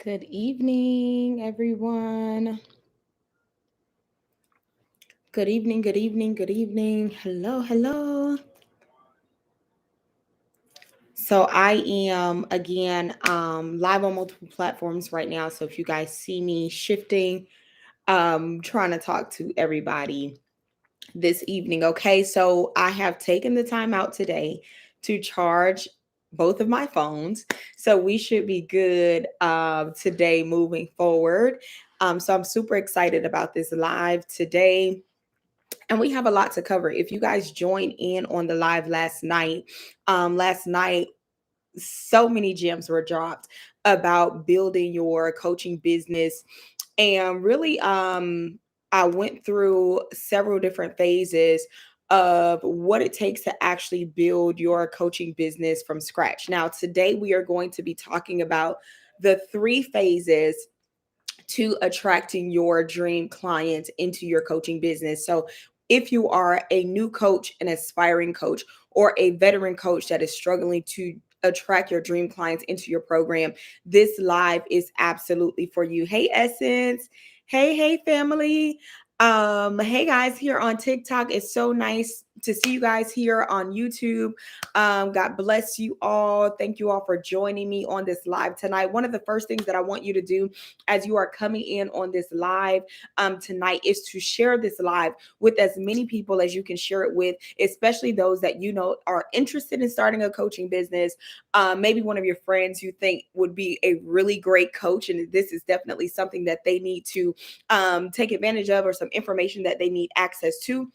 Good evening, everyone. Good evening, good evening, good evening. Hello, hello. So I am again live on multiple platforms right now. So if you guys see me shifting, trying to talk to everybody this evening. Okay. So I have taken the time out today to charge both of my phones. So we should be good today moving forward. So I'm super excited about this live today. And we have a lot to cover. If you guys joined in on the live last night, so many gems were dropped about building your coaching business. And really, I went through several different phases of what it takes to actually build your coaching business from scratch. Now, today we are going to be talking about the three phases to attracting your dream clients into your coaching business. So, if you are a new coach, an aspiring coach, or a veteran coach that is struggling to attract your dream clients into your program, this live is absolutely for you. Hey, Essence. Hey, family. Hey guys here on TikTok. It's so nice to see you guys here on YouTube. God bless you all. Thank you all for joining me on this live tonight. One of the first things that I want you to do as you are coming in on this live tonight is to share this live with as many people as you can share it with, especially those that you know are interested in starting a coaching business. Maybe one of your friends you think would be a really great coach, and this is definitely something that they need to take advantage of, or some information that they need access to.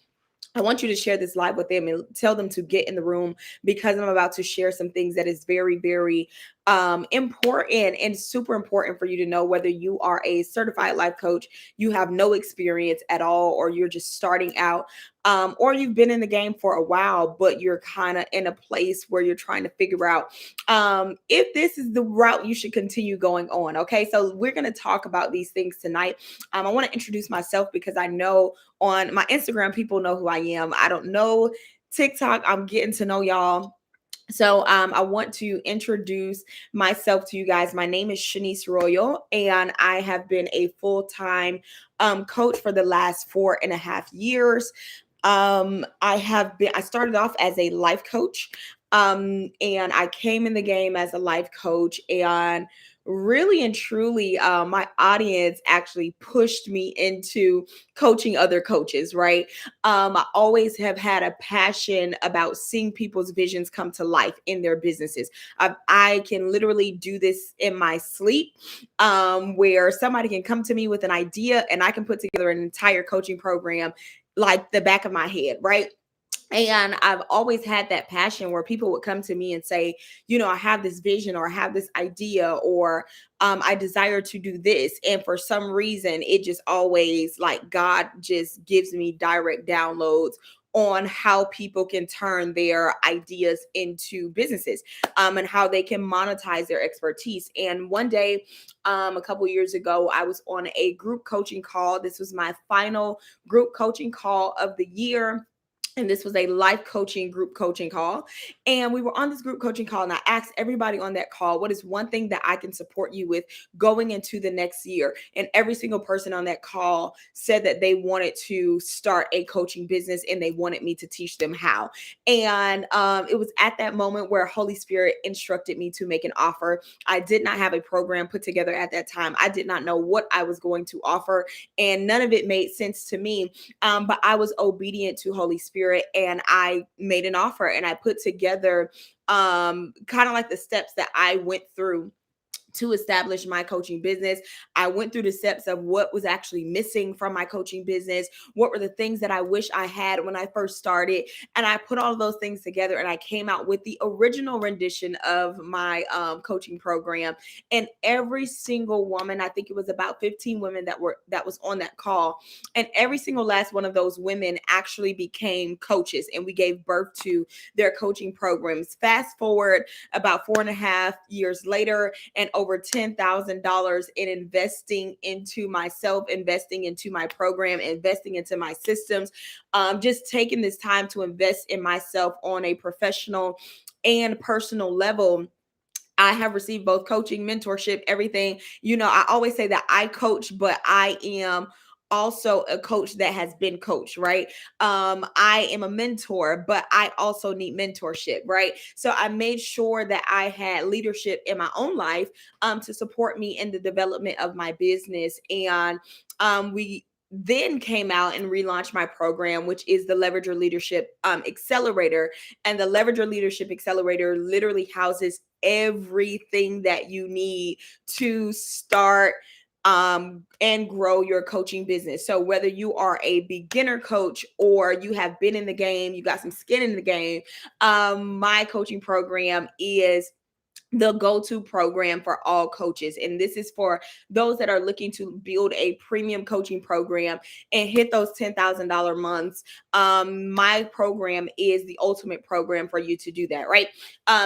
I want you to share this live with them and tell them to get in the room, because I'm about to share some things that is very, very important and super important for you to know, whether you are a certified life coach, you have no experience at all, or you're just starting out, or you've been in the game for a while, but you're kind of in a place where you're trying to figure out if this is the route you should continue going on. Okay, so we're going to talk about these things tonight. I want to introduce myself because I know on my Instagram, people know who I am. I don't know TikTok. I'm getting to know y'all. So I want to introduce myself to you guys. My name is Shanice Royal, and I have been a full-time coach for the last 4.5 years. I started off as a life coach, and I came in the game as a life coach, and really and truly, my audience actually pushed me into coaching other coaches, right? I always have had a passion about seeing people's visions come to life in their businesses. I can literally do this in my sleep, where somebody can come to me with an idea and I can put together an entire coaching program like the back of my head, right? And I've always had that passion where people would come to me and say, I have this vision, or I have this idea, or I desire to do this. And for some reason, it just always, like, God just gives me direct downloads on how people can turn their ideas into businesses, and how they can monetize their expertise. And one day, a couple years ago, I was on a group coaching call. This was my final group coaching call of the year, and this was a life coaching group coaching call. And we were on this group coaching call, and I asked everybody on that call, what is one thing that I can support you with going into the next year? And every single person on that call said that they wanted to start a coaching business and they wanted me to teach them how. And it was at that moment where Holy Spirit instructed me to make an offer. I did not have a program put together at that time. I did not know what I was going to offer, and none of it made sense to me. But I was obedient to Holy Spirit, and I made an offer, and I put together kind of like the steps that I went through to establish my coaching business. I went through the steps of what was actually missing from my coaching business. What were the things that I wish I had when I first started? And I put all of those things together, and I came out with the original rendition of my coaching program. And every single woman, I think it was about 15 women that was on that call, and every single last one of those women actually became coaches, and we gave birth to their coaching programs. Fast forward about 4.5 years later, and over $10,000 in investing into myself, investing into my program, investing into my systems, just taking this time to invest in myself on a professional and personal level. I have received both coaching, mentorship, everything. I always say that I coach, but I am also a coach that has been coached, right? I am a mentor, but I also need mentorship, right? So I made sure that I had leadership in my own life to support me in the development of my business. And we then came out and relaunched my program, which is the Leverage Your Leadership Accelerator. And the Leverage Your Leadership Accelerator literally houses everything that you need to start and grow your coaching business. So whether you are a beginner coach or you have been in the game, you got some skin in the game, my coaching program is the go-to program for all coaches. And this is for those that are looking to build a premium coaching program and hit those $10,000 months. My program is the ultimate program for you to do that, right?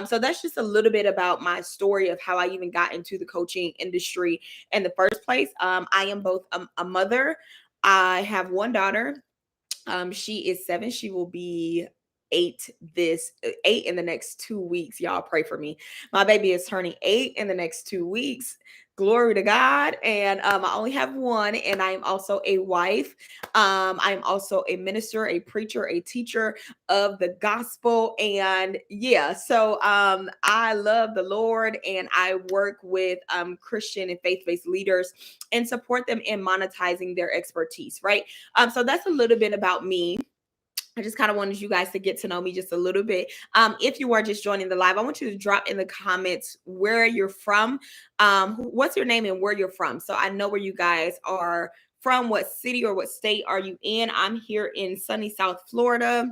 So that's just a little bit about my story of how I even got into the coaching industry in the first place. I am both a mother. I have one daughter. She is 7. She will be 8 in the next 2 weeks. Y'all pray for me. My baby is turning 8 in the next 2 weeks. Glory to God. And I only have one, and I am also a wife. I am also a minister, a preacher, a teacher of the gospel. And yeah, so I love the Lord, and I work with Christian and faith-based leaders and support them in monetizing their expertise, right? So that's a little bit about me. I just kind of wanted you guys to get to know me just a little bit. If you are just joining the live, I want you to drop in the comments where you're from, what's your name and where you're from. So I know where you guys are from, what city or what state are you in. I'm here in sunny South Florida,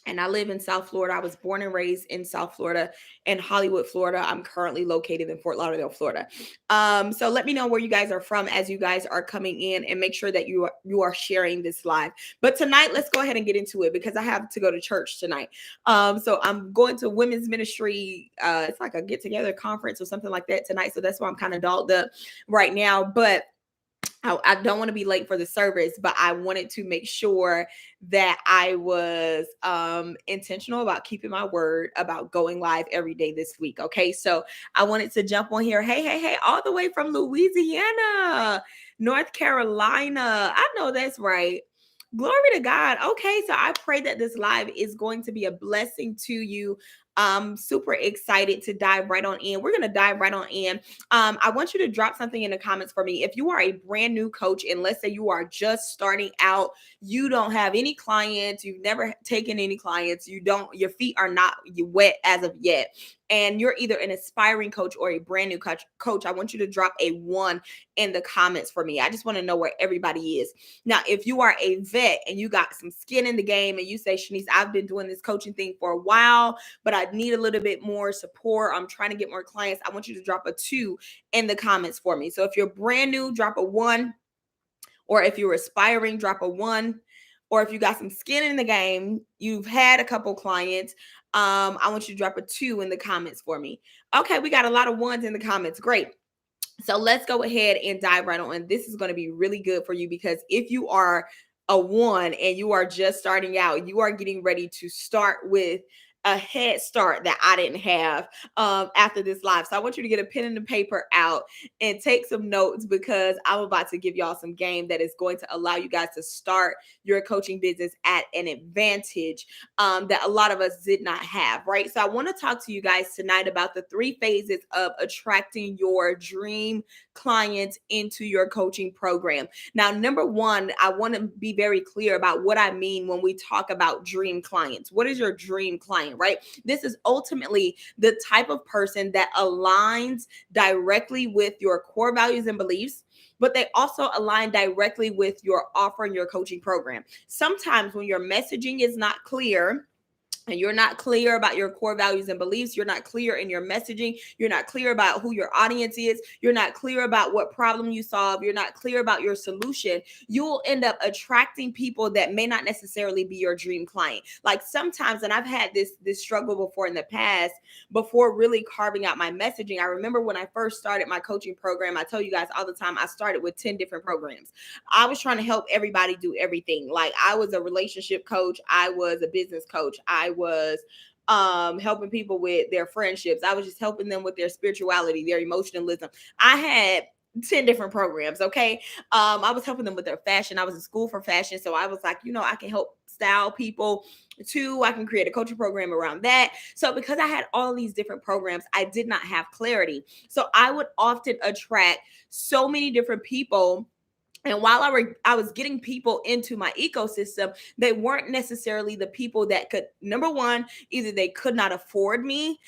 and I live in South Florida. I was born and raised in South Florida in Hollywood, Florida. I'm currently located in Fort Lauderdale, Florida. So let me know where you guys are from as you guys are coming in, and make sure that you are sharing this live. But tonight, let's go ahead and get into it because I have to go to church tonight. So I'm going to women's ministry. It's like a get together conference or something like that tonight. So that's why I'm kind of dolled up right now. But I don't want to be late for the service, but I wanted to make sure that I was intentional about keeping my word about going live every day this week. Okay, so I wanted to jump on here. Hey, all the way from Louisiana, North Carolina. I know that's right. Glory to God. Okay, so I pray that this live is going to be a blessing to you. I'm super excited to dive right on in. We're going to dive right on in. I want you to drop something in the comments for me. If you are a brand new coach, and let's say you are just starting out, you don't have any clients, you've never taken any clients, your feet are not wet as of yet, and you're either an aspiring coach or a brand new coach, I want you to drop a 1 in the comments for me. I just want to know where everybody is. Now, if you are a vet and you got some skin in the game and you say, Shanice, I've been doing this coaching thing for a while, but I need a little bit more support, I'm trying to get more clients, I want you to drop a 2 in the comments for me. So if you're brand new, drop a 1. Or if you're aspiring, drop a 1. Or if you got some skin in the game, you've had a couple clients, I want you to drop a 2 in the comments for me. Okay, we got a lot of 1s in the comments. Great. So let's go ahead and dive right on. This is going to be really good for you because if you are a 1 and you are just starting out, you are getting ready to start with a head start that I didn't have after this live. So I want you to get a pen and a paper out and take some notes because I'm about to give y'all some game that is going to allow you guys to start your coaching business at an advantage that a lot of us did not have, right? So I want to talk to you guys tonight about the 3 phases of attracting your dream clients into your coaching program. Now, number 1, I want to be very clear about what I mean when we talk about dream clients. What is your dream client, right? This is ultimately the type of person that aligns directly with your core values and beliefs, but they also align directly with your offer and your coaching program. Sometimes when your messaging is not clear, and you're not clear about your core values and beliefs, you're not clear in your messaging, you're not clear about who your audience is, you're not clear about what problem you solve, you're not clear about your solution, you'll end up attracting people that may not necessarily be your dream client. Like sometimes, and I've had this struggle before in the past, before really carving out my messaging. I remember when I first started my coaching program, I tell you guys all the time, I started with 10 different programs. I was trying to help everybody do everything. Like I was a relationship coach, I was a business coach, I was helping people with their friendships. I was just helping them with their spirituality, their emotionalism. I had 10 different programs. Okay. I was helping them with their fashion. I was in school for fashion. So I was like, I can help style people too. I can create a coaching program around that. So because I had all these different programs, I did not have clarity. So I would often attract so many different people. And while I was getting people into my ecosystem, they weren't necessarily the people that could, number one, either they could not afford me.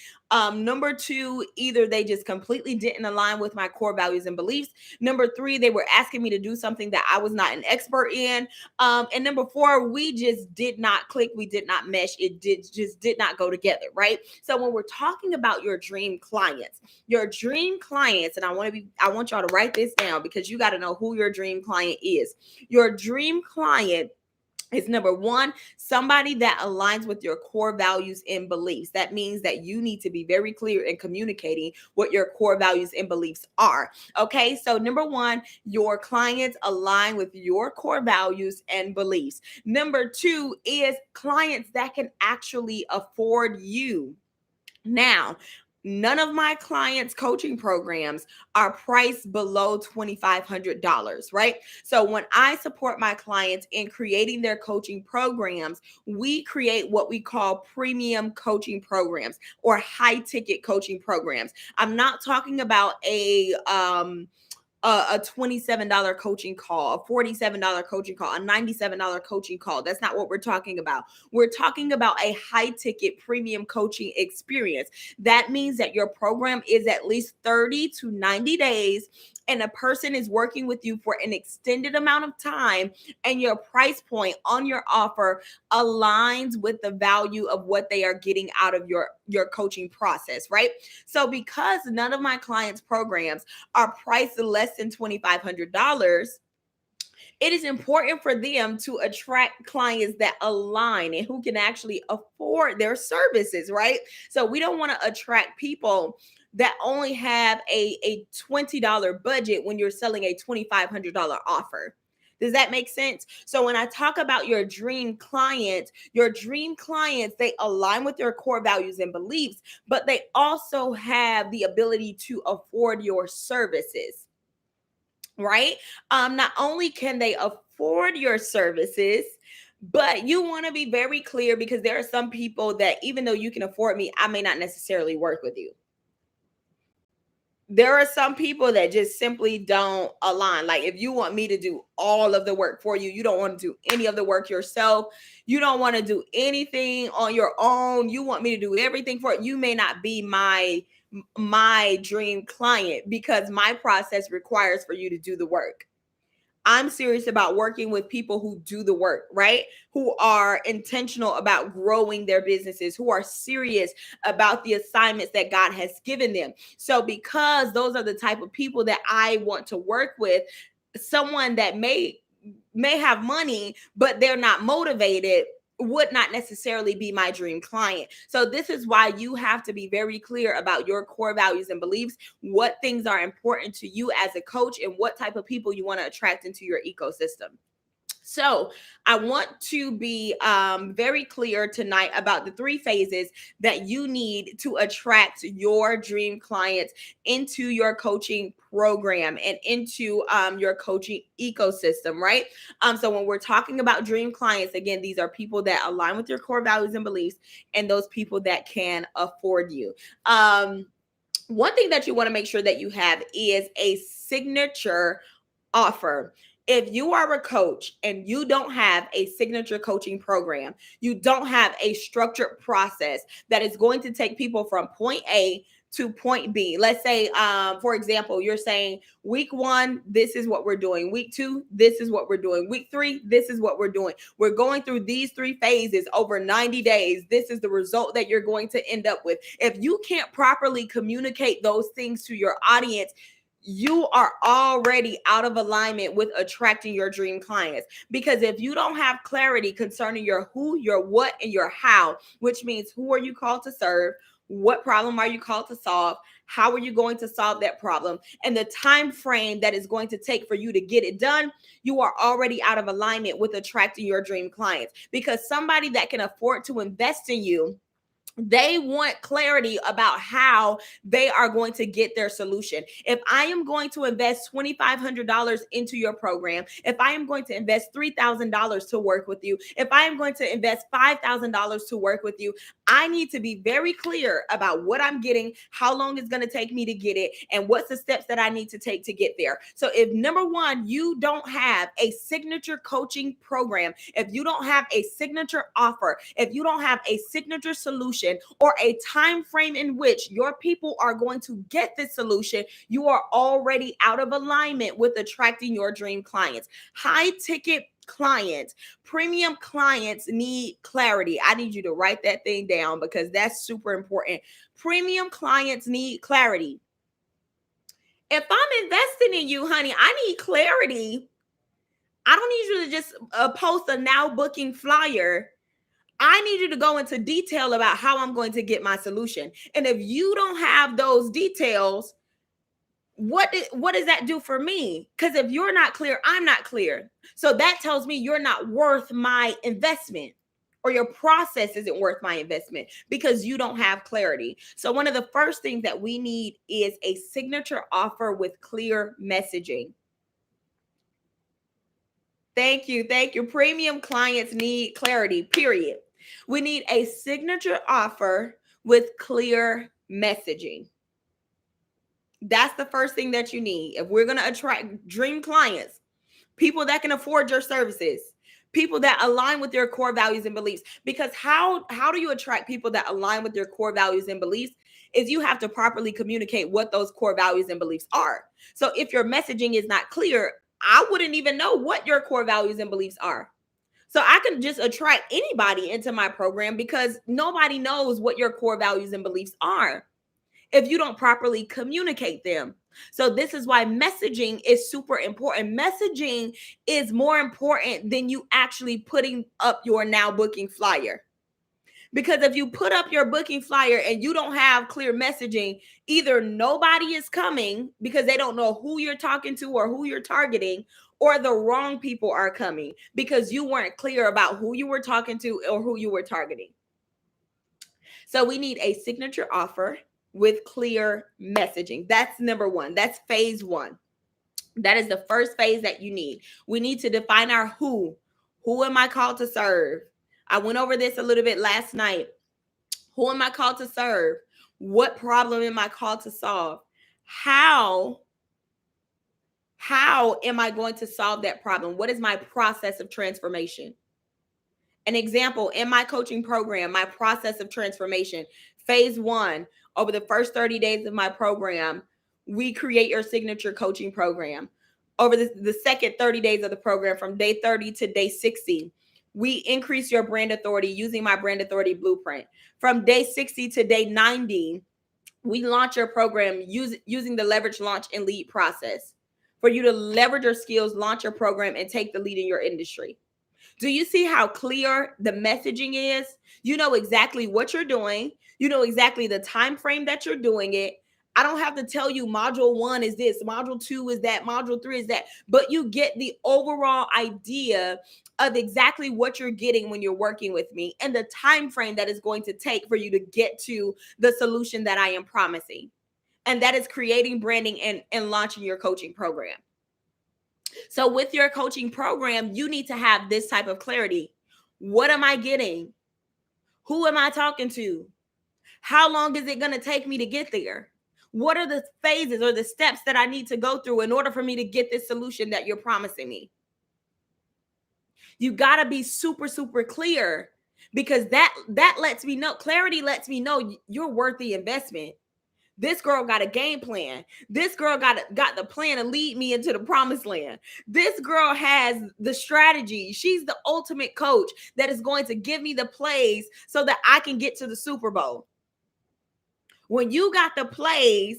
Number two, either they just completely didn't align with my core values and beliefs. Number three, they were asking me to do something that I was not an expert in. And number four, we just did not click. We did not mesh. Just did not go together, right? So when we're talking about your dream clients, and I want y'all to write this down because you got to know who your dream client is. Your dream client is, number one, somebody that aligns with your core values and beliefs. That means that you need to be very clear in communicating what your core values and beliefs are. Okay, so number one, your clients align with your core values and beliefs. Number two is clients that can actually afford you. Now, none of my clients' coaching programs are priced below $2,500, right? So when I support my clients in creating their coaching programs, we create what we call premium coaching programs or high ticket coaching programs. I'm not talking about a $27 coaching call, a $47 coaching call, a $97 coaching call. That's not what we're talking about. We're talking about a high ticket premium coaching experience. That means that your program is at least 30 to 90 days and a person is working with you for an extended amount of time, and your price point on your offer aligns with the value of what they are getting out of your coaching process, right? So because none of my clients' programs are priced less than $2,500, it is important for them to attract clients that align and who can actually afford their services, right? So we don't want to attract people that only have a $20 budget when you're selling a $2,500 offer. Does that make sense? So when I talk about your dream clients, they align with your core values and beliefs, but they also have the ability to afford your services, right? Not only can they afford your services, but you want to be very clear because there are some people that even though you can afford me, I may not necessarily work with you. There are some people that just simply don't align. Like if you want me to do all of the work for you, you don't want to do any of the work yourself. You don't want to do anything on your own. You want me to do everything for it. You may not be my dream client because my process requires for you to do the work. I'm serious about working with people who do the work, right? Who are intentional about growing their businesses, who are serious about the assignments that God has given them. So, because those are the type of people that I want to work with, someone that may have money, but they're not motivated would not necessarily be my dream client. So this is why you have to be very clear about your core values and beliefs, what things are important to you as a coach, and what type of people you want to attract into your ecosystem. So I want to be very clear tonight about the 3 phases that you need to attract your dream clients into your coaching program and into your coaching ecosystem, right? So when we're talking about dream clients, again, these are people that align with your core values and beliefs, and those people that can afford you. One thing that you want to make sure that you have is a signature offer. If you are a coach and you don't have a signature coaching program, you don't have a structured process that is going to take people from point A to point B. Let's say, for example, you're saying week 1, this is what we're doing. Week 2, this is what we're doing. Week 3, this is what we're doing. We're going through these 3 phases over 90 days. This is the result that you're going to end up with. If you can't properly communicate those things to your audience, you are already out of alignment with attracting your dream clients. Because if you don't have clarity concerning your who, your what, and your how, which means who are you called to serve, what problem are you called to solve, how are you going to solve that problem, and the time frame that is going to take for you to get it done, you are already out of alignment with attracting your dream clients. Because somebody that can afford to invest in you They want clarity about how they are going to get their solution. If I am going to invest $2,500 into your program, if I am going to invest $3,000 to work with you, if I am going to invest $5,000 to work with you, I need to be very clear about what I'm getting, how long it's going to take me to get it, and what's the steps that I need to take to get there. So if number one, you don't have a signature coaching program, if you don't have a signature offer, if you don't have a signature solution, or a time frame in which your people are going to get this solution, you are already out of alignment with attracting your dream clients. High ticket clients, premium clients need clarity. I need you to write that thing down because that's super important. Premium clients need clarity. If I'm investing in you, honey, I need clarity. I don't need you to just post a now booking flyer. I need you to go into detail about how I'm going to get my solution. And if you don't have those details, what does that do for me? Because if you're not clear, I'm not clear. So that tells me you're not worth my investment, or your process isn't worth my investment because you don't have clarity. So one of the first things that we need is a signature offer with clear messaging. Thank you. Thank you. Premium clients need clarity, period. We need a signature offer with clear messaging. That's the first thing that you need. If we're going to attract dream clients, people that can afford your services, people that align with your core values and beliefs. Because how do you attract people that align with your core values and beliefs? Is you have to properly communicate what those core values and beliefs are. So if your messaging is not clear, I wouldn't even know what your core values and beliefs are. So I can just attract anybody into my program because nobody knows what your core values and beliefs are if you don't properly communicate them. So this is why messaging is super important. Messaging is more important than you actually putting up your now booking flyer. Because if you put up your booking flyer and you don't have clear messaging, either nobody is coming because they don't know who you're talking to or who you're targeting, or the wrong people are coming because you weren't clear about who you were talking to or who you were targeting. So we need a signature offer with clear messaging. That's number one. That's phase one. That is the first phase that you need. We need to define our who. Who am I called to serve? I went over this a little bit last night. Who am I called to serve? What problem am I called to solve? How am I going to solve that problem? What is my process of transformation? An example, in my coaching program, my process of transformation, phase one, over the first 30 days of my program, we create your signature coaching program. Over the second 30 days of the program, from day 30 to day 60, we increase your brand authority using my brand authority blueprint. From day 60 to day 90, we launch your program using the leverage, launch, and lead process for you to leverage your skills, launch your program, and take the lead in your industry. Do you see how clear the messaging is? You know exactly what you're doing. You know exactly the time frame that you're doing it. I don't have to tell you module 1 is this, module 2 is that, module 3 is that, but you get the overall idea of exactly what you're getting when you're working with me and the time frame that is going to take for you to get to the solution that I am promising. And that is creating branding and launching your coaching program. So with your coaching program, you need to have this type of clarity. What am I getting? Who am I talking to? How long is it going to take me to get there? What are the phases or the steps that I need to go through in order for me to get this solution that you're promising me? You got to be super, super clear, because that lets me know, clarity lets me know you're worth the investment. This girl got a game plan. This girl got the plan to lead me into the promised land. This girl has the strategy. She's the ultimate coach that is going to give me the plays so that I can get to the Super Bowl. When you got the plays,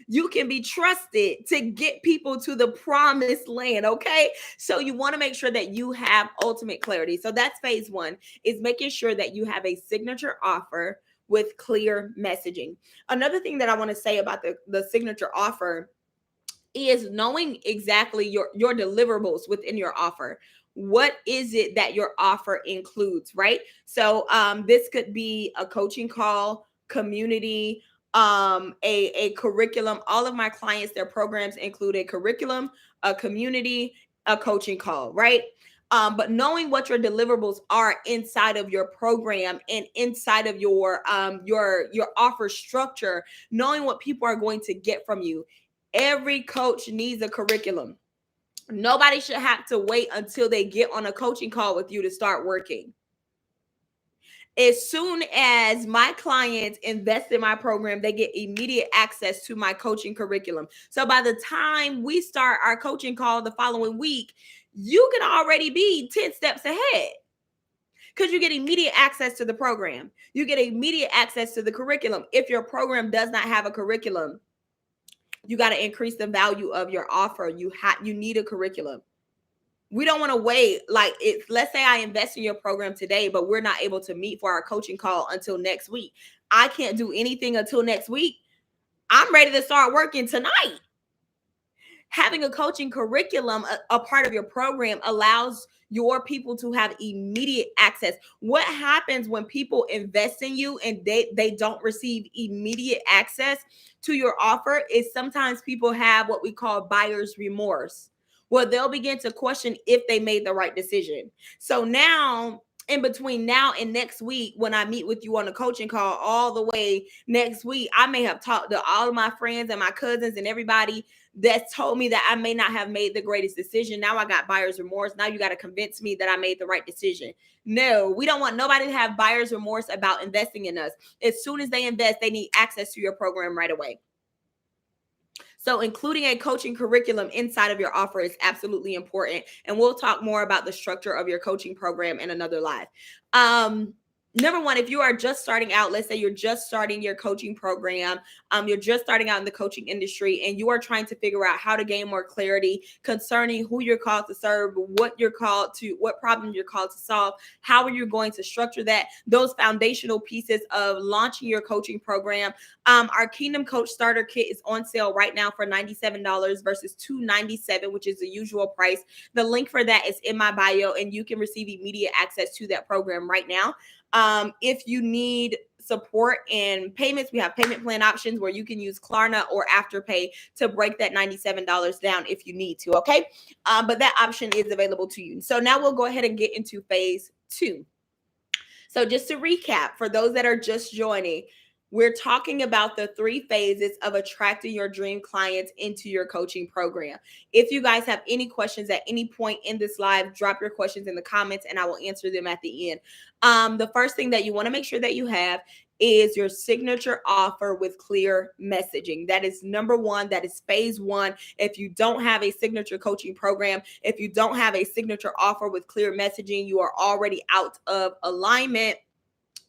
you can be trusted to get people to the promised land, okay? So you want to make sure that you have ultimate clarity. So that's phase one, is making sure that you have a signature offer with clear messaging. Another thing that I want to say about the signature offer is knowing exactly your deliverables within your offer. what is it that your offer includes, right? So this could be a coaching call, community, a curriculum. All of my clients, their programs include a curriculum, a community, a coaching call, right? But knowing what your deliverables are inside of your program and inside of your offer structure, knowing what people are going to get from you. Every coach needs a curriculum. Nobody should have to wait until they get on a coaching call with you to start working. As soon as my clients invest in my program, they get immediate access to my coaching curriculum. So by the time we start our coaching call the following week, you can already be 10 steps ahead because you get immediate access to the program. You get immediate access to the curriculum. If your program does not have a curriculum, you got to increase the value of your offer. You need a curriculum. We don't want to wait. Like, let's say I invest in your program today, but we're not able to meet for our coaching call until next week. I can't do anything until next week. I'm ready to start working tonight. Having a coaching curriculum, a part of your program, allows your people to have immediate access. What happens when people invest in you and they don't receive immediate access to your offer is sometimes people have what we call buyer's remorse. Well, they'll begin to question if they made the right decision. So now, in between now and next week, when I meet with you on a coaching call, all the way next week, I may have talked to all of my friends and my cousins and everybody that told me that I may not have made the greatest decision. Now I got buyer's remorse. Now you got to convince me that I made the right decision. No, we don't want nobody to have buyer's remorse about investing in us. As soon as they invest, they need access to your program right away. So including a coaching curriculum inside of your offer is absolutely important. And we'll talk more about the structure of your coaching program in another live. Number one, if you are just starting out, let's say you're just starting your coaching program, you're just starting out in the coaching industry, and you are trying to figure out how to gain more clarity concerning who you're called to serve, what problem you're called to solve, how are you going to structure that, those foundational pieces of launching your coaching program. Our Kingdom Coach Starter Kit is on sale right now for $97 versus $297, which is the usual price. The link for that is in my bio, and you can receive immediate access to that program right now. If you need support in payments, we have payment plan options where you can use Klarna or Afterpay to break that $97 down if you need to. Okay. But that option is available to you. So now we'll go ahead and get into phase 2. So just to recap, for those that are just joining, we're talking about the 3 phases of attracting your dream clients into your coaching program. If you guys have any questions at any point in this live, drop your questions in the comments and I will answer them at the end. The first thing that you want to make sure that you have is your signature offer with clear messaging. That is number 1. That is phase 1. If you don't have a signature coaching program, if you don't have a signature offer with clear messaging, you are already out of alignment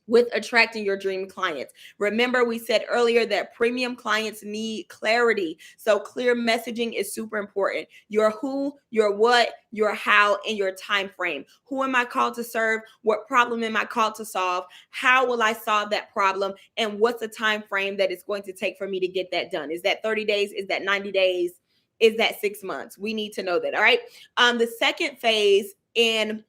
with attracting your dream clients. Remember, we said earlier that premium clients need clarity. So clear messaging is super important. Your who, your what, your how, and your time frame. Who am I called to serve? What problem am I called to solve? How will I solve that problem? And what's the time frame that it's going to take for me to get that done? Is that 30 days? Is that 90 days? Is that 6 months? We need to know that. All right. The second phase in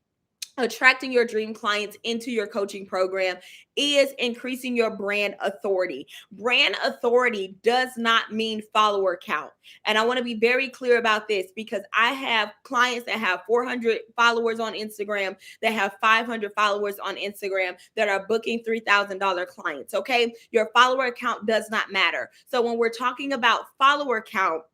attracting your dream clients into your coaching program is increasing your brand authority. Brand authority does not mean follower count. And I want to be very clear about this because I have clients that have 400 followers on Instagram, that have 500 followers on Instagram, that are booking $3,000 clients. Okay. Your follower count does not matter. So when we're talking about follower count,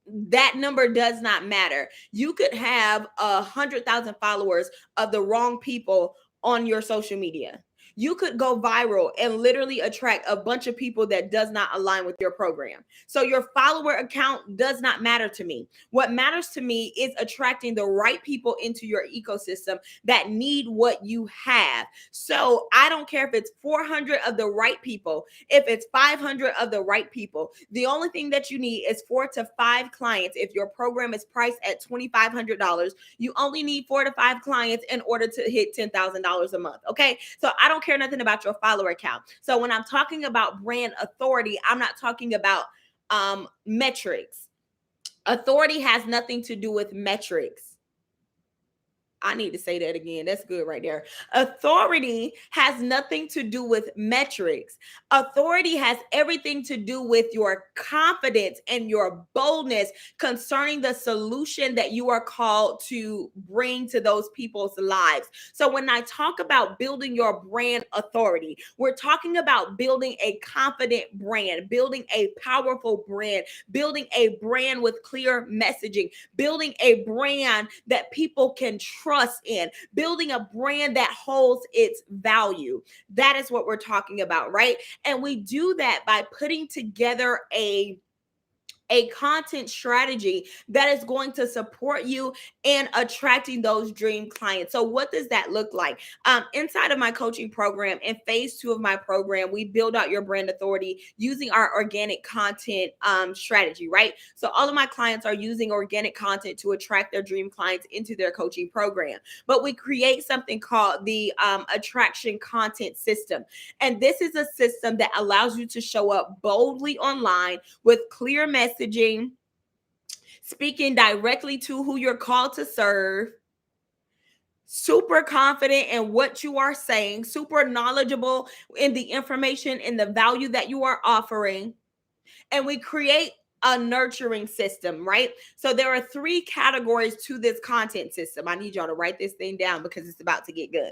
that number does not matter. You could have 100,000 followers of the wrong people on your social media. You could go viral and literally attract a bunch of people that does not align with your program. So your follower account does not matter to me. What matters to me is attracting the right people into your ecosystem that need what you have. So I don't care if it's 400 of the right people, if it's 500 of the right people. The only thing that you need is 4 to 5 clients. If your program is priced at $2,500, you only need 4 to 5 clients in order to hit $10,000 a month. Okay. So I don't care nothing about your follower count. So when I'm talking about brand authority, I'm not talking about metrics. Authority has nothing to do with metrics. I need to say that again. That's good right there. Authority has nothing to do with metrics. Authority has everything to do with your confidence and your boldness concerning the solution that you are called to bring to those people's lives. So when I talk about building your brand authority, we're talking about building a confident brand, building a powerful brand, building a brand with clear messaging, building a brand that people can trust in, building a brand that holds its value. That is what we're talking about, right? And we do that by putting together a content strategy that is going to support you in attracting those dream clients. So what does that look like? Inside of my coaching program, in phase 2 of my program, we build out your brand authority using our organic content strategy, right? So all of my clients are using organic content to attract their dream clients into their coaching program. But we create something called the attraction content system. And this is a system that allows you to show up boldly online with clear messaging, speaking directly to who you're called to serve, super confident in what you are saying, super knowledgeable in the information and the value that you are offering. And we create a nurturing system, right? So there are 3 categories to this content system. I need y'all to write this thing down because it's about to get good.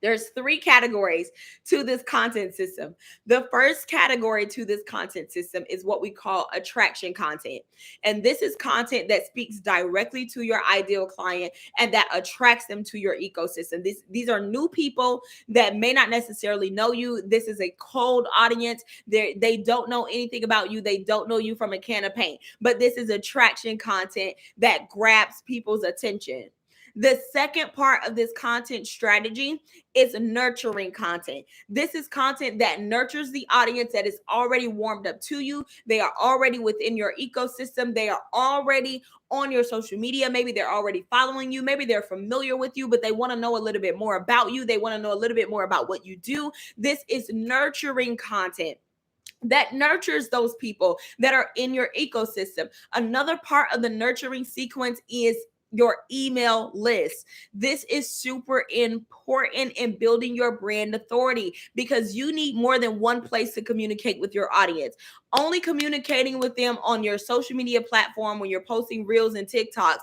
There's 3 categories to this content system. The first category to this content system is what we call attraction content. And this is content that speaks directly to your ideal client and that attracts them to your ecosystem. These are new people that may not necessarily know you. This is a cold audience. They don't know anything about you. They don't know you from a can of paint. But this is attraction content that grabs people's attention. The second part of this content strategy is nurturing content. This is content that nurtures the audience that is already warmed up to you. They are already within your ecosystem. They are already on your social media. Maybe they're already following you. Maybe they're familiar with you, but they want to know a little bit more about you. They want to know a little bit more about what you do. This is nurturing content that nurtures those people that are in your ecosystem. Another part of the nurturing sequence is your email list. This is super important in building your brand authority because you need more than one place to communicate with your audience. Only communicating with them on your social media platform when you're posting reels and TikToks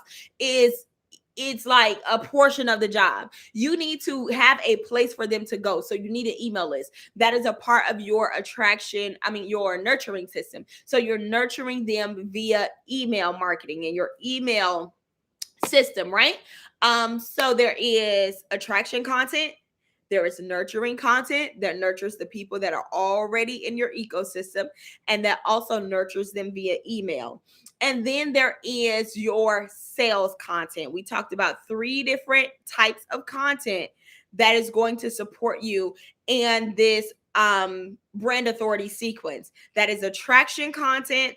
it's like a portion of the job. You need to have a place for them to go. So you need an email list. That is a part of your your nurturing system. So you're nurturing them via email marketing and your email system, right? So there is attraction content. There is nurturing content that nurtures the people that are already in your ecosystem and that also nurtures them via email. And then there is your sales content. We talked about 3 different types of content that is going to support you in this brand authority sequence. That is attraction content,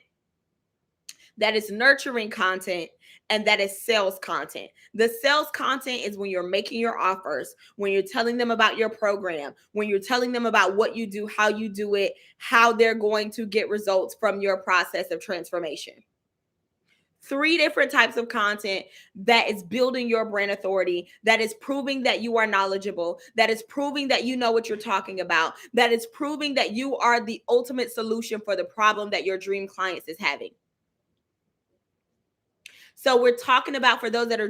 that is nurturing content, and that is sales content. The sales content is when you're making your offers, when you're telling them about your program, when you're telling them about what you do, how you do it, how they're going to get results from your process of transformation. 3 different types of content that is building your brand authority, that is proving that you are knowledgeable, that is proving that you know what you're talking about, that is proving that you are the ultimate solution for the problem that your dream clients is having. So we're talking about, for those that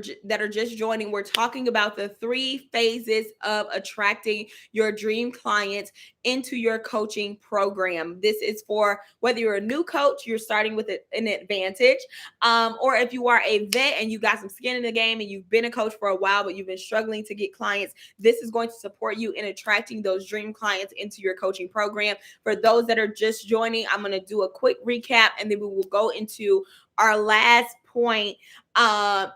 are just joining, we're talking about the 3 phases of attracting your dream clients into your coaching program. This is for whether you're a new coach, you're starting with an advantage, or if you are a vet and you got some skin in the game and you've been a coach for a while, but you've been struggling to get clients, this is going to support you in attracting those dream clients into your coaching program. For those that are just joining, I'm going to do a quick recap and then we will go into our last point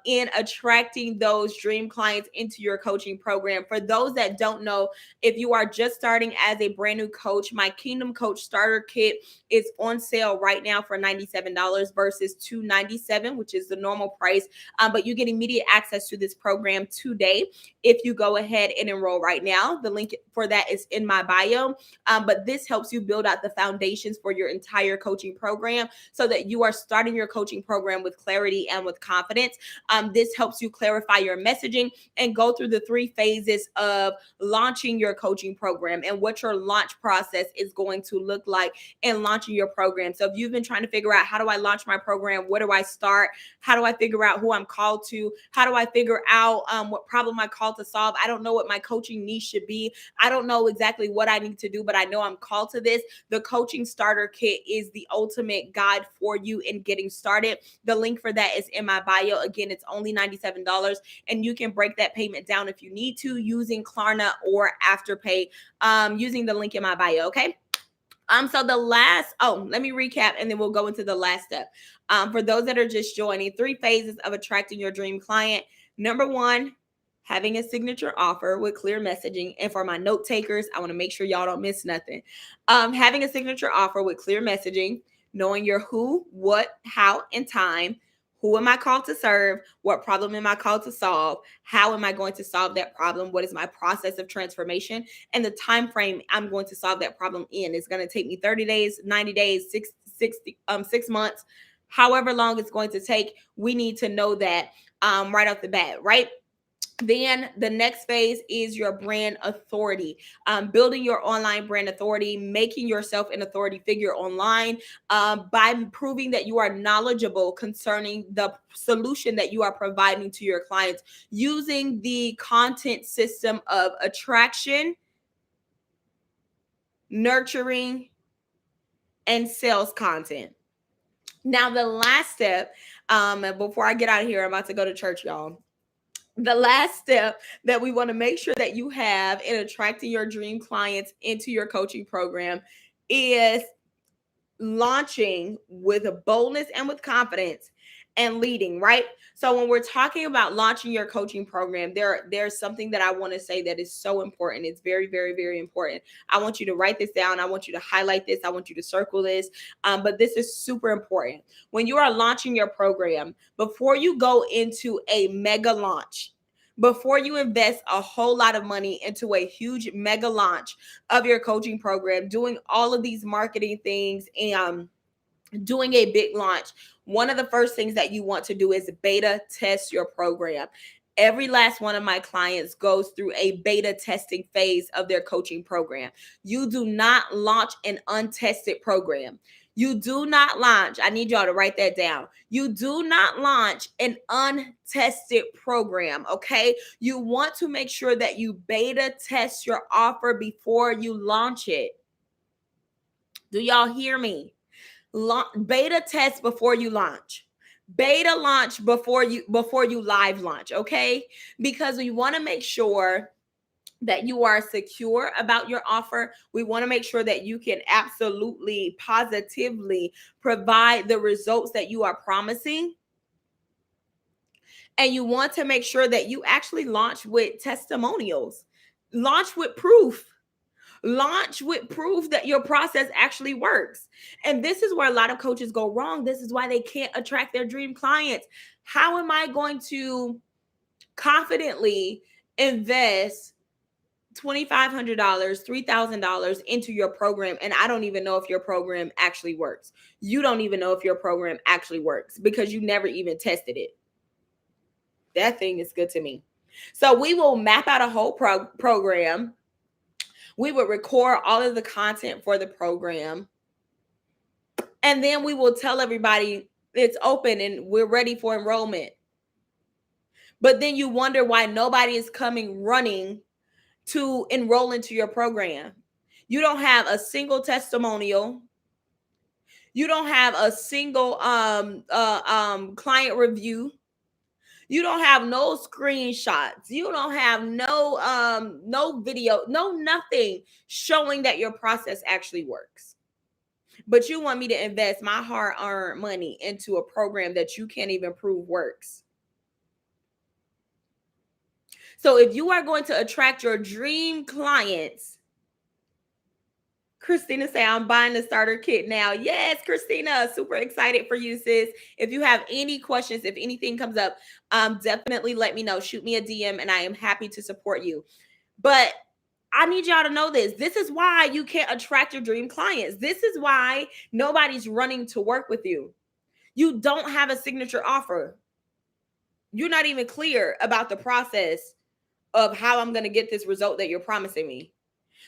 in attracting those dream clients into your coaching program. For those that don't know, if you are just starting as a brand new coach, my Kingdom Coach Starter Kit is on sale right now for $97 versus $297, which is the normal price. But you get immediate access to this program today if you go ahead and enroll right now. The link for that is in my bio. But this helps you build out the foundations for your entire coaching program so that you are starting your coaching program with clarity and with confidence confidence. This helps you clarify your messaging and go through the 3 phases of launching your coaching program and what your launch process is going to look like in launching your program. So if you've been trying to figure out, how do I launch my program? Where do I start? How do I figure out who I'm called to? How do I figure out what problem I'm called to solve? I don't know what my coaching niche should be. I don't know exactly what I need to do, but I know I'm called to this. The Coaching Starter Kit is the ultimate guide for you in getting started. The link for that is in my bio. Again, it's only $97, and you can break that payment down if you need to using Klarna or Afterpay, using the link in my bio. Okay. So the last, let me recap and then we'll go into the last step. For those that are just joining, 3 phases of attracting your dream client. Number 1, having a signature offer with clear messaging. And for my note takers, I want to make sure y'all don't miss nothing. Having a signature offer with clear messaging, knowing your who, what, how, and time. Who am I called to serve? What problem am I called to solve? How am I going to solve that problem? What is my process of transformation? And the time frame I'm going to solve that problem in. It's going to take me 30 days, 90 days, 6 months, however long it's going to take. We need to know that right off the bat, right? Then the next phase is your brand authority, building your online brand authority, making yourself an authority figure online by proving that you are knowledgeable concerning the solution that you are providing to your clients, using the content system of attraction, nurturing, and sales content. Now, the last step, before I get out of here, I'm about to go to church, y'all. The last step that we want to make sure that you have in attracting your dream clients into your coaching program is launching with a boldness and with confidence and leading, right? So when we're talking about launching your coaching program, there's something that I want to say that is so important. It's very, very, very important. I want you to write this down. I want you to highlight this. I want you to circle this. But this is super important. When you are launching your program, before you go into a mega launch, before you invest a whole lot of money into a huge mega launch of your coaching program, doing all of these marketing things and doing a big launch, one of the first things that you want to do is beta test your program. Every last one of my clients goes through a beta testing phase of their coaching program. You do not launch an untested program. You do not launch, I need y'all to write that down. You do not launch an untested program, okay? You want to make sure that you beta test your offer before you launch it. Do y'all hear me? Beta test before you launch. Beta launch before you live launch, okay? Because we want to make sure that you are secure about your offer. We want to make sure that you can absolutely positively provide the results that you are promising. And you want to make sure that you actually launch with testimonials, launch with proof. Launch with proof that your process actually works. And this is where a lot of coaches go wrong. This is why they can't attract their dream clients. How am I going to confidently invest $2,500, $3,000 into your program, and I don't even know if your program actually works? You don't even know if your program actually works because you never even tested it. That thing is good to me. So we will map out a whole program. We would record all of the content for the program. And then we will tell everybody it's open and we're ready for enrollment. But then you wonder why nobody is coming running to enroll into your program. You don't have a single testimonial. You don't have a single client review. You don't have no screenshots. You don't have no video, no nothing showing that your process actually works. But you want me to invest my hard-earned money into a program that you can't even prove works. So if you are going to attract your dream clients, Christina say, I'm buying the starter kit now. Yes, Christina, super excited for you, sis. If you have any questions, if anything comes up, definitely let me know. Shoot me a DM and I am happy to support you. But I need y'all to know this. This is why you can't attract your dream clients. This is why nobody's running to work with you. You don't have a signature offer. You're not even clear about the process of how I'm going to get this result that you're promising me.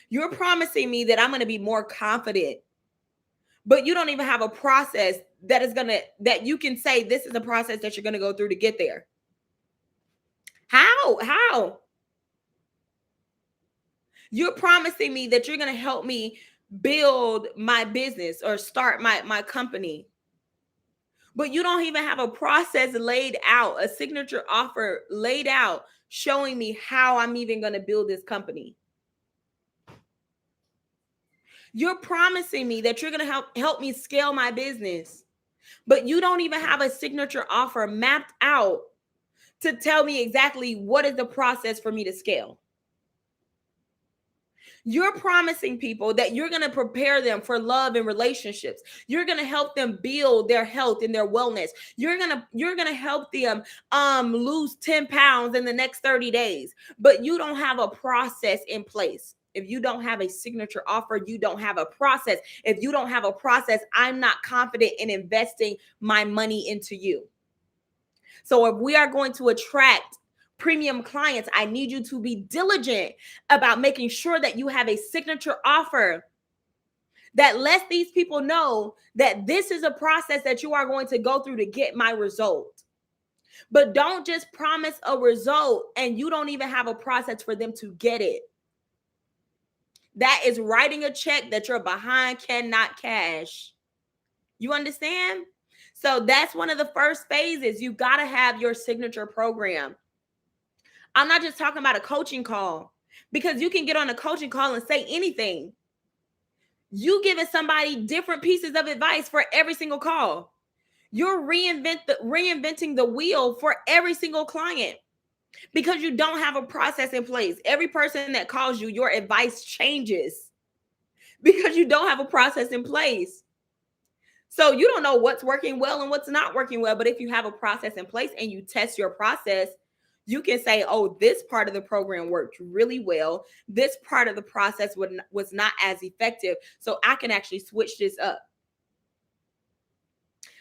You're promising me that I'm going to be more confident, but you don't even have a process that you can say this is a process that you're going to go through to get there. How? You're promising me that you're going to help me build my business or start my company, but you don't even have a process laid out, a signature offer laid out showing me how I'm even going to build this company. You're promising me that you're going to help me scale my business, but you don't even have a signature offer mapped out to tell me exactly what is the process for me to scale. You're promising people that you're going to prepare them for love and relationships. You're going to help them build their health and their wellness. You're going to help them lose 10 pounds in the next 30 days, but you don't have a process in place. If you don't have a signature offer, you don't have a process. If you don't have a process, I'm not confident in investing my money into you. So if we are going to attract premium clients, I need you to be diligent about making sure that you have a signature offer that lets these people know that this is a process that you are going to go through to get my result. But don't just promise a result and you don't even have a process for them to get it. That is writing a check that you're behind cannot cash. You understand? So that's one of the first phases. You got to have your signature program. I'm not just talking about a coaching call, because you can get on a coaching call and say anything. You giving somebody different pieces of advice for every single call. You're reinventing the wheel for every single client because you don't have a process in place. Every person that calls you, your advice changes because you don't have a process in place. So you don't know what's working well and what's not working well. But if you have a process in place and you test your process, you can say, oh, this part of the program worked really well. This part of the process was not as effective. So I can actually switch this up.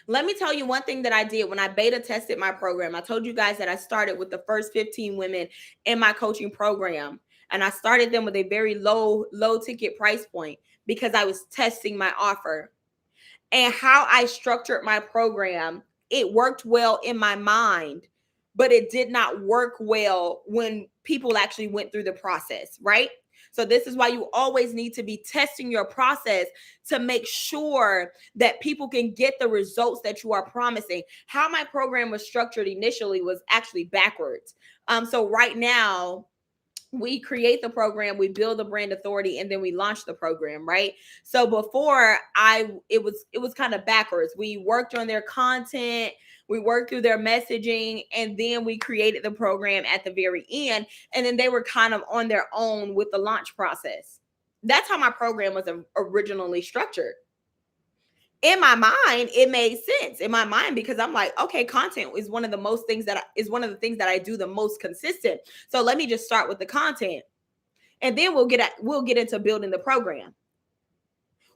Let me tell you one thing that I did when I beta tested my program. I told you guys that I started with the first 15 women in my coaching program. And I started them with a very low ticket price point because I was testing my offer. And how I structured my program, it worked well in my mind, but it did not work well when people actually went through the process, right? So this is why you always need to be testing your process to make sure that people can get the results that you are promising. How my program was structured initially was actually backwards. So right now, we create the program, we build the brand authority, and then we launch the program, right? So before it was kind of backwards. We worked on their content, we worked through their messaging, and then we created the program at the very end. And then they were kind of on their own with the launch process. That's how my program was originally structured. In my mind, it made sense in my mind because I'm like, okay, content is one of the things that I do the most consistent. So let me just start with the content, and then we'll get into building the program.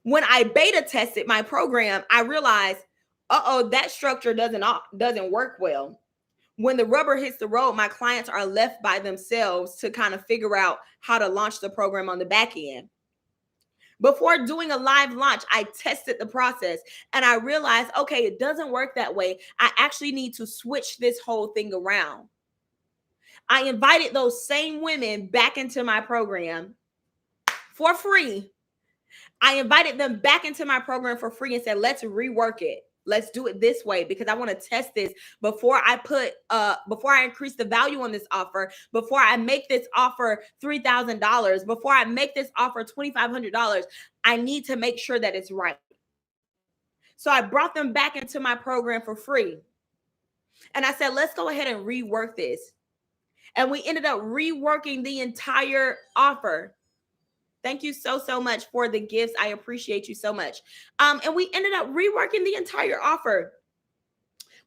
When I beta tested my program, I realized, that structure doesn't work well. When the rubber hits the road, my clients are left by themselves to kind of figure out how to launch the program on the back end. Before doing a live launch, I tested the process and I realized, okay, it doesn't work that way. I actually need to switch this whole thing around. I invited those same women back into my program for free. I invited them back into my program for free and said, let's rework it. Let's do it this way because I want to test this before I increase the value on this offer, before I make this offer $3,000, before I make this offer $2,500. I need to make sure that it's right. So I brought them back into my program for free. And I said, let's go ahead and rework this. And we ended up reworking the entire offer. Thank you so much for the gifts. I appreciate you so much. And we ended up reworking the entire offer.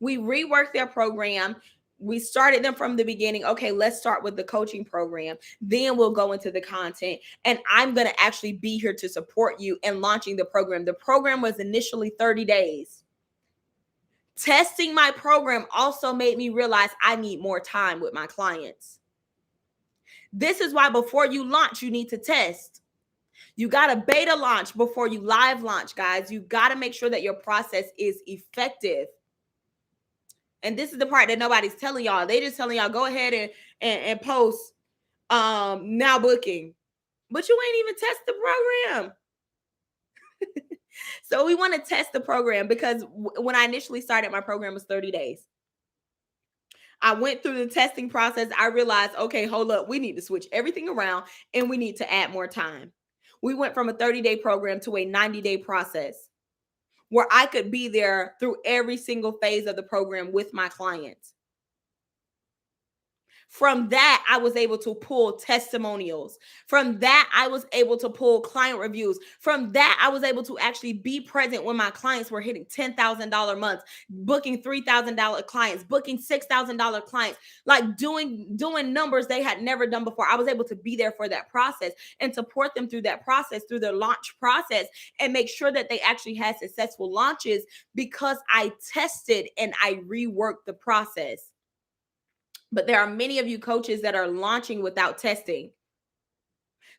We reworked their program. We started them from the beginning. Okay, let's start with the coaching program. Then we'll go into the content. And I'm going to actually be here to support you in launching the program. The program was initially 30 days. Testing my program also made me realize I need more time with my clients. This is why before you launch, you need to test. You got to beta launch before you live launch, guys. You got to make sure that your process is effective. And this is the part that nobody's telling y'all. They just telling y'all, go ahead and post now booking. But you ain't even test the program. So we want to test the program because when I initially started, my program was 30 days. I went through the testing process. I realized, okay, hold up. We need to switch everything around and we need to add more time. We went from a 30-day program to a 90-day process where I could be there through every single phase of the program with my clients. From that, I was able to pull testimonials. From that, I was able to pull client reviews. From that, I was able to actually be present when my clients were hitting $10,000 months, booking $3,000 clients, booking $6,000 clients, like doing numbers they had never done before. I was able to be there for that process and support them through that process, through their launch process, and make sure that they actually had successful launches because I tested and I reworked the process. But there are many of you coaches that are launching without testing.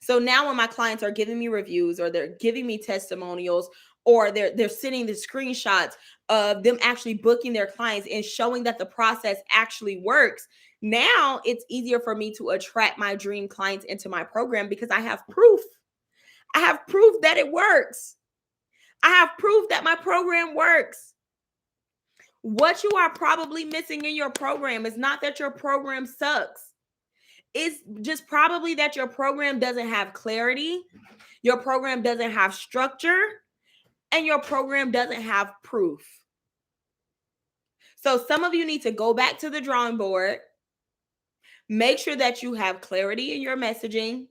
So now when my clients are giving me reviews or they're giving me testimonials or they're sending the screenshots of them actually booking their clients and showing that the process actually works, now it's easier for me to attract my dream clients into my program because I have proof. I have proof that it works. I have proof that my program works. What you are probably missing in your program is not that your program sucks. It's just probably that your program doesn't have clarity, your program doesn't have structure, and your program doesn't have proof. So some of you need to go back to the drawing board, make sure that you have clarity in your messaging.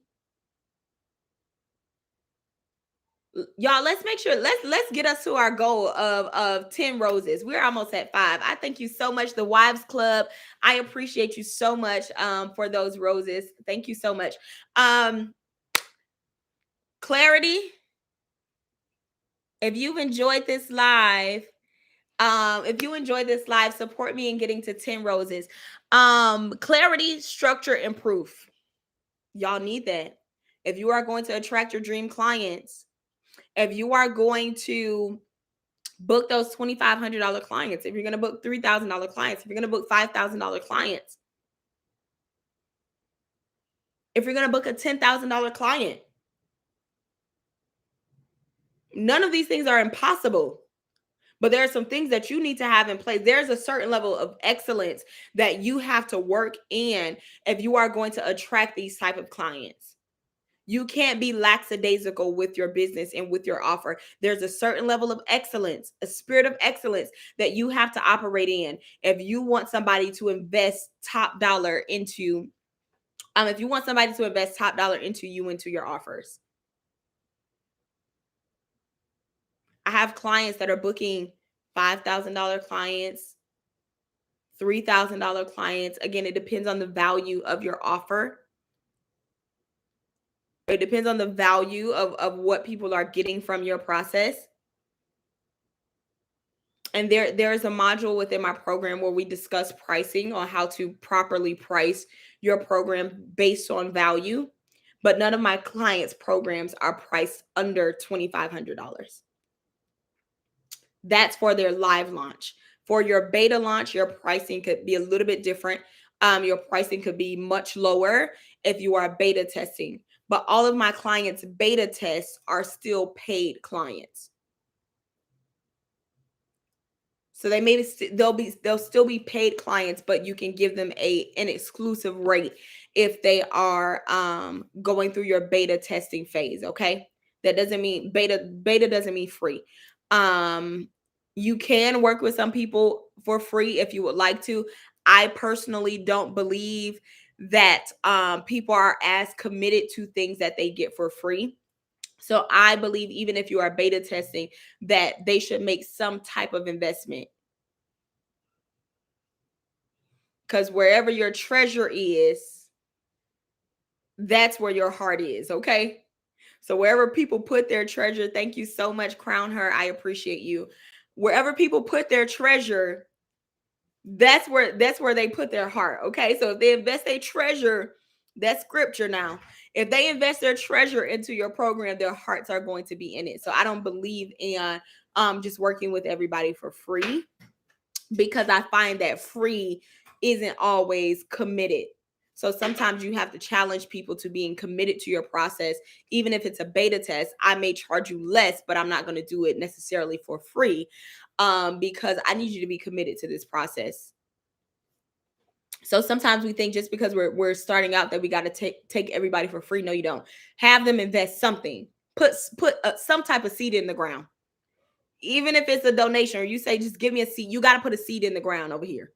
Y'all, let's make sure let's get us to our goal of 10 roses. We're almost at 5. I thank you so much, the Wives Club. I appreciate you so much for those roses. Thank you so much. Clarity. If you've enjoyed this live, support me in getting to 10 roses. Clarity, structure, and proof. Y'all need that. If you are going to attract your dream clients, if you are going to book those $2,500 clients, if you're going to book $3,000 clients, if you're going to book $5,000 clients, if you're going to book a $10,000 client, none of these things are impossible. But there are some things that you need to have in place. There's a certain level of excellence that you have to work in if you are going to attract these type of clients. You can't be lackadaisical with your business and with your offer. There's a certain level of excellence, a spirit of excellence that you have to operate in if you want somebody to invest top dollar into you, into your offers. I have clients that are booking $5,000 clients, $3,000 clients. Again, it depends on the value of your offer. It depends on the value of what people are getting from your process. And there is a module within my program where we discuss pricing on how to properly price your program based on value. But none of my clients' programs are priced under $2,500. That's for their live launch. For your beta launch, your pricing could be a little bit different. Your pricing could be much lower if you are beta testing. But all of my clients' beta tests are still paid clients. So they'll still be paid clients, but you can give them an exclusive rate if they are going through your beta testing phase. Okay, that doesn't mean beta doesn't mean free. You can work with some people for free if you would like to. I personally don't believe that people are as committed to things that they get for free. So I believe even if you are beta testing, that they should make some type of investment. Because wherever your treasure is, that's where your heart is, okay? So wherever people put their treasure, thank you so much, Crown Her. I appreciate you. Wherever people put their treasure, that's where they put their heart. Okay, so if they invest their treasure, that's scripture now. If they invest their treasure into your program, their hearts are going to be in it. So I don't believe in just working with everybody for free, because I find that free isn't always committed. So sometimes you have to challenge people to being committed to your process. Even if it's a beta test, I may charge you less, but I'm not going to do it necessarily for free, because I need you to be committed to this process. So sometimes we think just because we're starting out that we got to take everybody for free. No, you don't. Have them invest something. Put some type of seed in the ground. Even if it's a donation, or you say just give me a seed, you got to put a seed in the ground over here.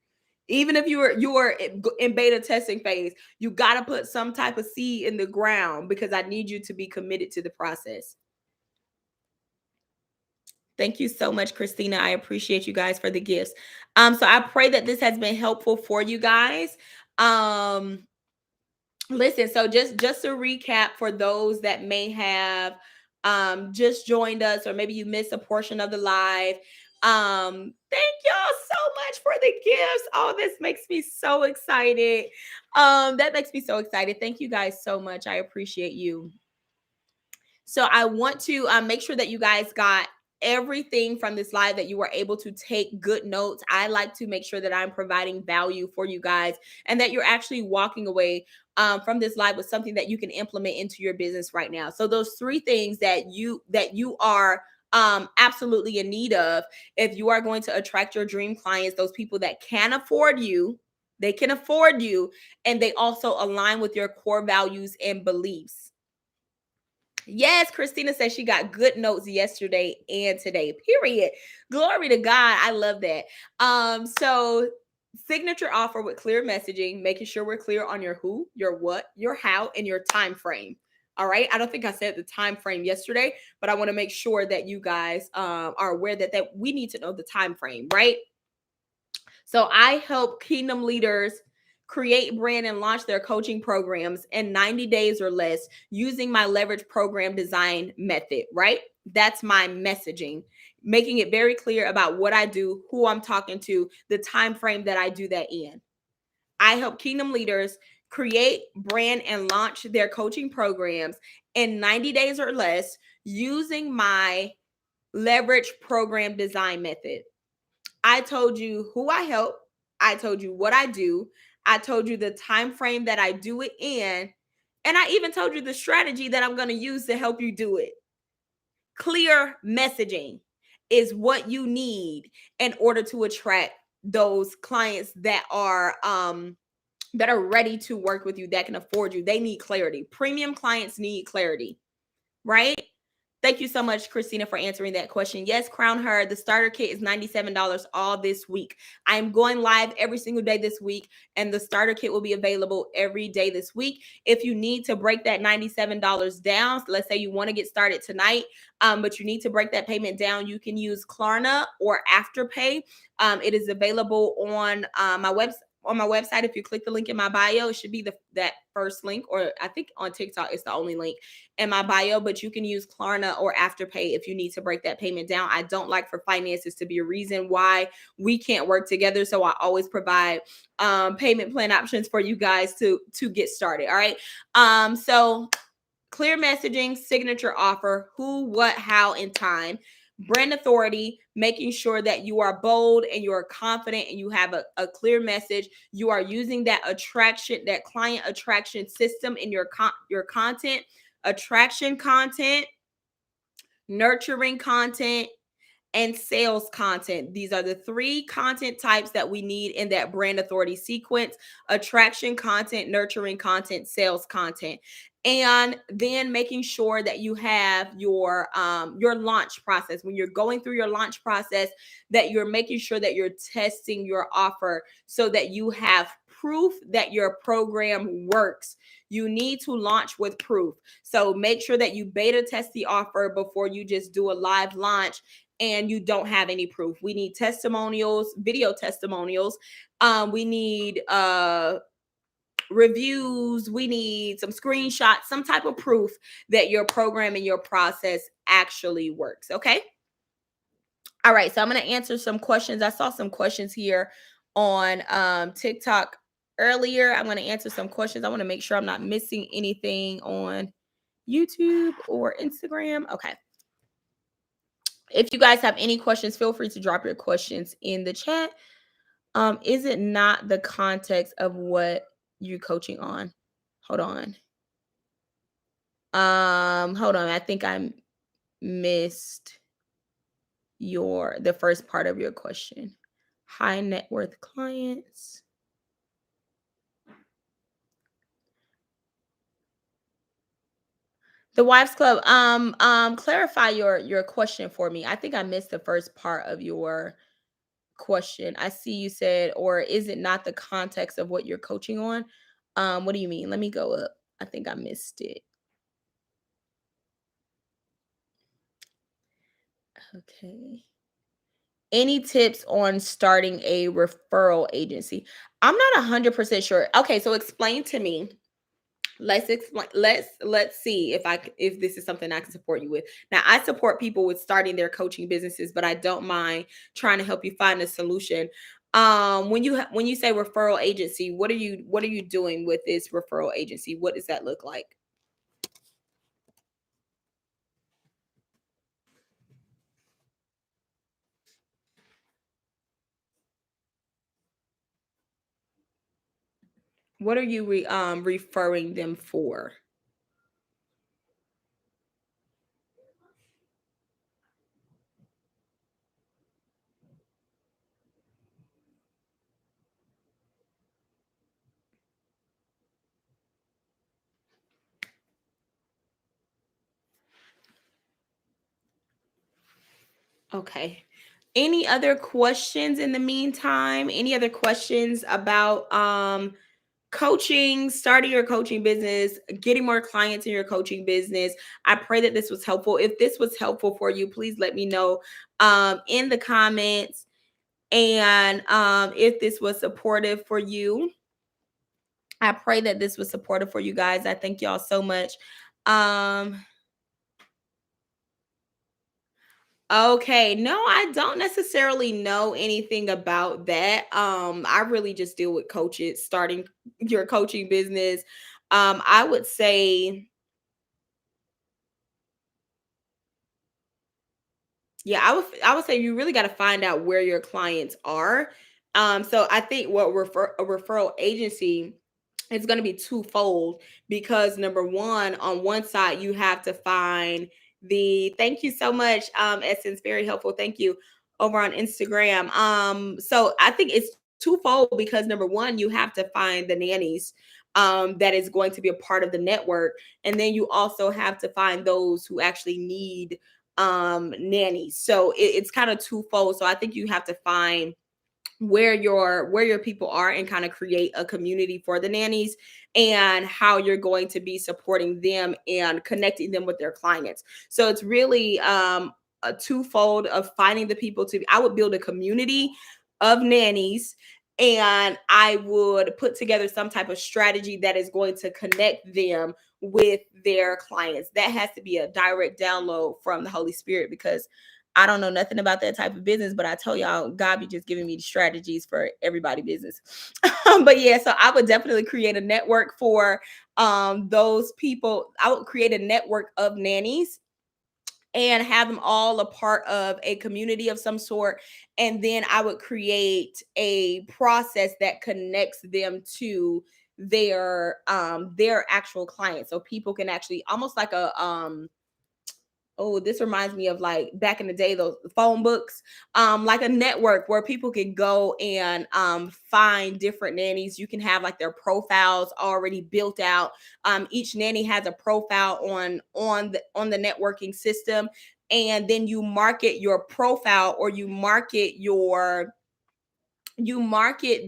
Even if you are in beta testing phase, you got to put some type of seed in the ground, because I need you to be committed to the process. Thank you so much, Christina. I appreciate you guys for the gifts. So I pray that this has been helpful for you guys. Listen, so just to recap, for those that may have just joined us, or maybe you missed a portion of the live, thank y'all so much for the gifts. Oh, this makes me so excited. That makes me so excited. Thank you guys so much. I appreciate you. So I want to make sure that you guys got everything from this live, that you were able to take good notes. I like to make sure that I'm providing value for you guys, and that you're actually walking away from this live with something that you can implement into your business right now. So those three things that you are absolutely in need of, if you are going to attract your dream clients, those people that can afford you, they can afford you, and they also align with your core values and beliefs. Yes, Christina says she got good notes yesterday and today. Period. Glory to God. I love that. So signature offer with clear messaging, making sure we're clear on your who, your what, your how, and your time frame. All right. I don't think I said the time frame yesterday, but I want to make sure that you guys are aware that we need to know the time frame, right? So I help kingdom leaders create, brand, and launch their coaching programs in 90 days or less using my leverage program design method, right? That's my messaging, making it very clear about what I do, who I'm talking to, the time frame that I do that in. I help kingdom leaders create, brand, and launch their coaching programs in 90 days or less using my leverage program design method. I told you who I help. I told you what I do. I told you the time frame that I do it in. And I even told you the strategy that I'm going to use to help you do it. Clear messaging is what you need in order to attract those clients that are ready to work with you, that can afford you. They need clarity. Premium clients need clarity, right? Thank you so much, Christina, for answering that question. Yes, Crown Her, the starter kit is $97 all this week. I am going live every single day this week, and the starter kit will be available every day this week. If you need to break that $97 down, so let's say you want to get started tonight, but you need to break that payment down, you can use Klarna or Afterpay. It is available on my website. On my website, if you click the link in my bio, it should be that first link, or I think on TikTok it's the only link in my bio, but you can use Klarna or Afterpay if you need to break that payment down. I don't like for finances to be a reason why we can't work together, so I always provide payment plan options for you guys to get started. All right. So clear messaging, signature offer, who, what, how, and time. Brand authority, making sure that you are bold and you are confident and you have a clear message. You are using that attraction, that client attraction system in your content. Attraction content, nurturing content, and sales content. These are the three content types that we need in that brand authority sequence: attraction content, nurturing content, sales content. And then making sure that you have your launch process. When you're going through your launch process, that you're making sure that you're testing your offer so that you have proof that your program works. You need to launch with proof. So make sure that you beta test the offer before you just do a live launch and you don't have any proof. We need testimonials, video testimonials. We need reviews. We need some screenshots, some type of proof that your program and your process actually works. Okay. All right, so I'm going to answer some questions. I saw some questions here on TikTok earlier. I'm going to answer some questions. I want to make sure I'm not missing anything on YouTube or Instagram. Okay. If you guys have any questions, feel free to drop your questions in the chat. Is it not the context of what you're coaching on? Hold on. Hold on. I think I missed the first part of your question. High net worth clients. The Wives Club. Clarify your question for me. I think I missed the first part of your question. I see you said, or is it not the context of what you're coaching on? What do you mean? Let me go up. I think I missed it. Okay. Any tips on starting a referral agency? I'm not 100% sure. Okay, so explain to me. Let's explain. Let's see if this is something I can support you with. Now, I support people with starting their coaching businesses, but I don't mind trying to help you find a solution. When you say referral agency, what are you doing with this referral agency? What does that look like? What are you referring them for? Okay. Any other questions in the meantime? Any other questions about coaching, starting your coaching business, getting more clients in your coaching business? I pray that this was helpful. If this was helpful for you, please let me know in the comments. And if this was supportive for you, I pray that this was supportive for you guys. I thank y'all so much. Um, Okay, no, I don't necessarily know anything about that. I really just deal with coaches starting your coaching business. I would say, yeah, I would say you really got to find out where your clients are. So I think what a referral agency, it's going to be twofold, because number one, on one side you have to find the thank you so much, Essence, very helpful, thank you, over on Instagram. So I think it's twofold, because number one, you have to find the nannies that is going to be a part of the network, and then you also have to find those who actually need nannies. So it's kind of twofold. So I think you have to find where your people are and kind of create a community for the nannies, and how you're going to be supporting them and connecting them with their clients. So it's really a twofold of finding the people. To I would build a community of nannies, and I would put together some type of strategy that is going to connect them with their clients. That has to be a direct download from the Holy Spirit, because I don't know nothing about that type of business, but I tell y'all, God be just giving me the strategies for everybody business. But yeah, so I would definitely create a network for those people. I would create a network of nannies and have them all a part of a community of some sort. And then I would create a process that connects them to their actual clients. So people can actually, almost like a oh, this reminds me of like back in the day, those phone books, like a network where people can go and find different nannies. You can have like their profiles already built out. Each nanny has a profile on the networking system, and then you market your profile, or you market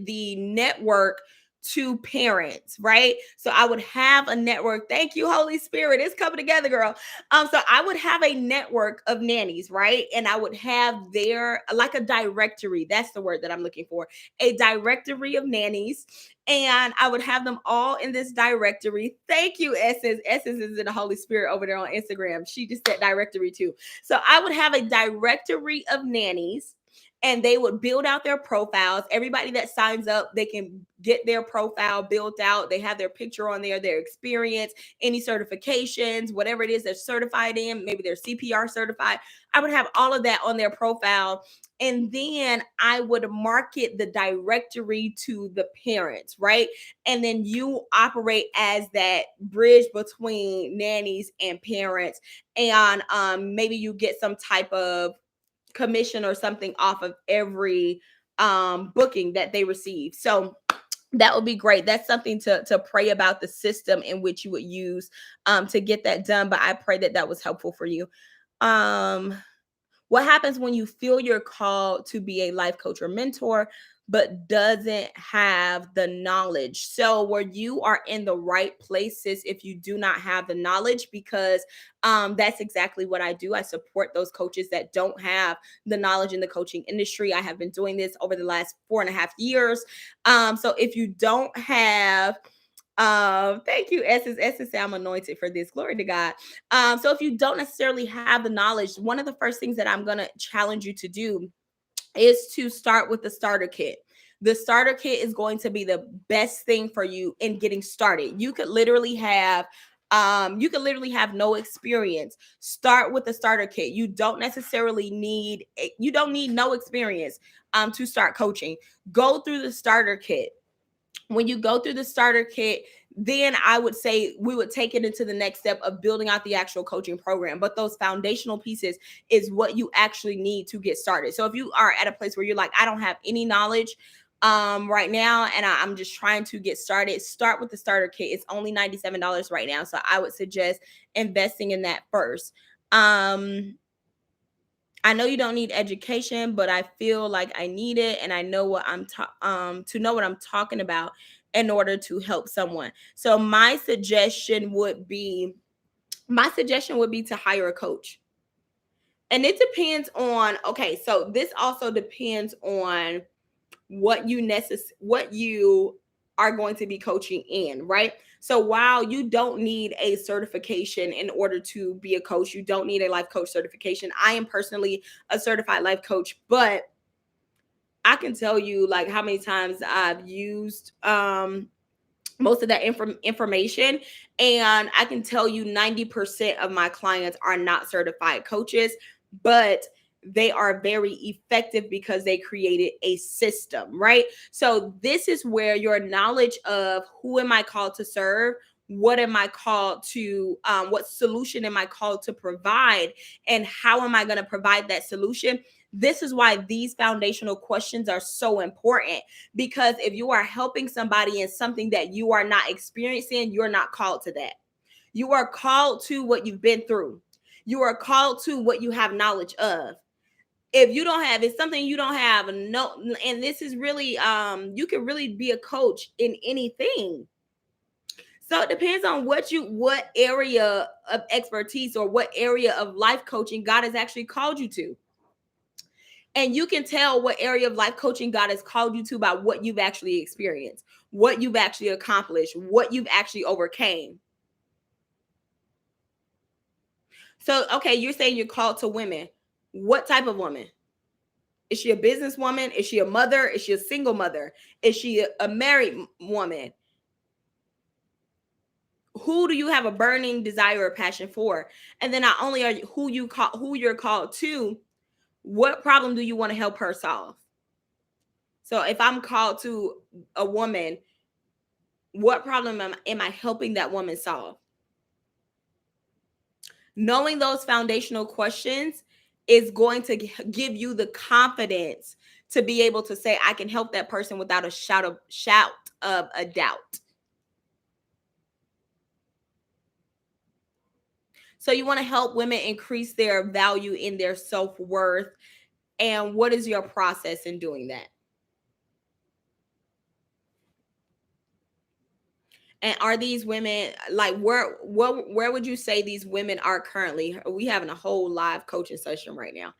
the network to parents, right? So I would have a network. Thank you, Holy Spirit. It's coming together, girl. So I would have a network of nannies, right? And I would have their like a directory. That's the word that I'm looking for. A directory of nannies. And I would have them all in this directory. Thank you, Essence. Essence is in the Holy Spirit over there on Instagram. She just said directory too. So I would have a directory of nannies, and they would build out their profiles. Everybody that signs up, they can get their profile built out. They have their picture on there, their experience, any certifications, whatever it is they're certified in. Maybe they're CPR certified. I would have all of that on their profile. And then I would market the directory to the parents, right? And then you operate as that bridge between nannies and parents. And maybe you get some type of commission or something off of every booking that they receive. So that would be great. That's something to pray about, the system in which you would use to get that done. But I pray that that was helpful for you. um what happens when you feel you're called to be a life coach or mentor, but doesn't have the knowledge? So, where you are in the right places if you do not have the knowledge, because that's exactly what I do. I support those coaches that don't have the knowledge in the coaching industry. I have been doing this over the last 4.5 years. So, if you don't have thank you, Essence. Essence, I'm anointed for this. Glory to God. So if you don't necessarily have the knowledge, one of the first things that I'm gonna challenge you to do is to start with the starter kit. The starter kit is going to be the best thing for you in getting started. You could literally have no experience. Start with the starter kit. You don't need no experience to start coaching. Go through the starter kit. When you go through the starter kit, then I would say we would take it into the next step of building out the actual coaching program. But those foundational pieces is what you actually need to get started. So if you are at a place where you're like, I don't have any knowledge right now, and I'm just trying to get started, start with the starter kit. It's only $97 right now. So I would suggest investing in that first. I know you don't need education, but I feel like I need it, and I know to know what I'm talking about in order to help someone. So my suggestion would be to hire a coach. And it depends on, okay, so this also depends on what you are going to be coaching in, right? So while you don't need a certification in order to be a coach, you don't need a life coach certification. I am personally a certified life coach, but I can tell you like how many times I've used most of that information, and I can tell you 90% of my clients are not certified coaches, but they are very effective because they created a system, right? So this is where your knowledge of who am I called to serve, what am I called to what solution am I called to provide, and how am I going to provide that solution? This is why these foundational questions are so important, because if you are helping somebody in something that you are not experiencing, you're not called to that. You are called to what you've been through. You are called to what you have knowledge of. If you don't have, it's something you don't have, no, and this is really you can really be a coach in anything. So it depends on what area of expertise or what area of life coaching God has actually called you to. And you can tell what area of life coaching God has called you to by what you've actually experienced, what you've actually accomplished, what you've actually overcame. So, okay, you're saying you're called to women. What type of woman? Is she a businesswoman? Is she a mother? Is she a single mother? Is she a married woman? Who do you have a burning desire or passion for? And then not only are you who you're called to, what problem do you want to help her solve? So if I'm called to a woman, what problem am I helping that woman solve? Knowing those foundational questions is going to give you the confidence to be able to say, I can help that person without a shout of a doubt. So you want to help women increase their value in their self-worth. And what is your process in doing that? And are these women like where would you say these women are currently? We having a whole live coaching session right now.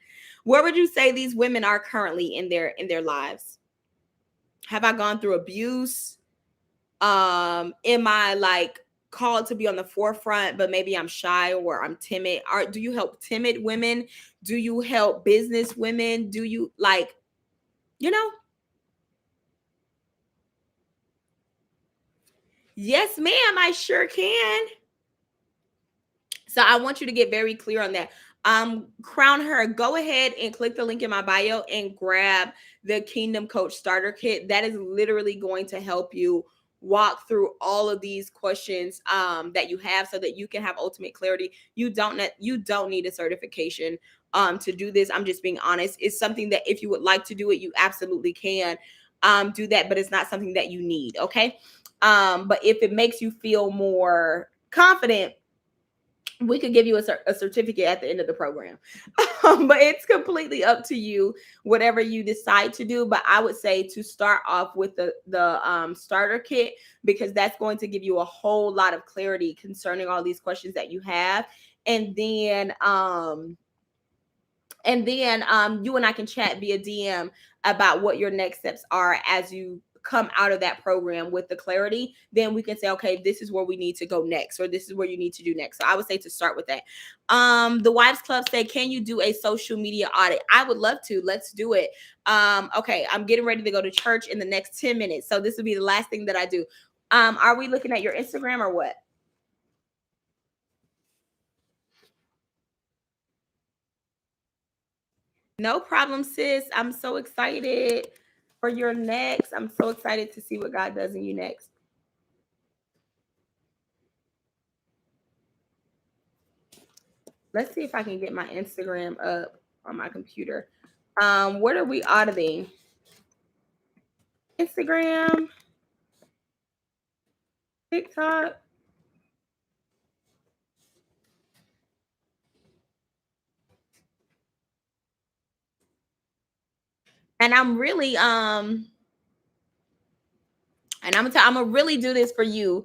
Where would you say these women are currently in their lives? Have I gone through abuse? Am I like called to be on the forefront, but maybe I'm shy or I'm timid? Do you help timid women? Do you help business women? Do you like, you know? Yes, ma'am, I sure can. So I want you to get very clear on that. Crown Her, go ahead and click the link in my bio and grab the Kingdom Coach Starter Kit. That is literally going to help you walk through all of these questions that you have so that you can have ultimate clarity. You don't need a certification to do this. I'm just being honest. It's something that if you would like to do it, you absolutely can do that, but it's not something that you need. Okay. But if it makes you feel more confident, we could give you a certificate at the end of the program. But it's completely up to you, whatever you decide to do. But I would say to start off with the starter kit, because that's going to give you a whole lot of clarity concerning all these questions that you have. And then you and I can chat via DM about what your next steps are as you come out of that program with the clarity. Then we can say, okay, this is where we need to go next, or this is where you need to do next. So I would say to start with that. The Wives Club say, can you do a social media audit? I would love to. Let's do it. Okay, I'm getting ready to go to church in the next 10 minutes, so this will be the last thing that I do. Are we looking at your Instagram or what? No problem, sis. I'm so excited for your next. I'm so excited to see what God does in you next. Let's see if I can get my Instagram up on my computer. What are we auditing? Instagram, TikTok. And I'm gonna really do this for you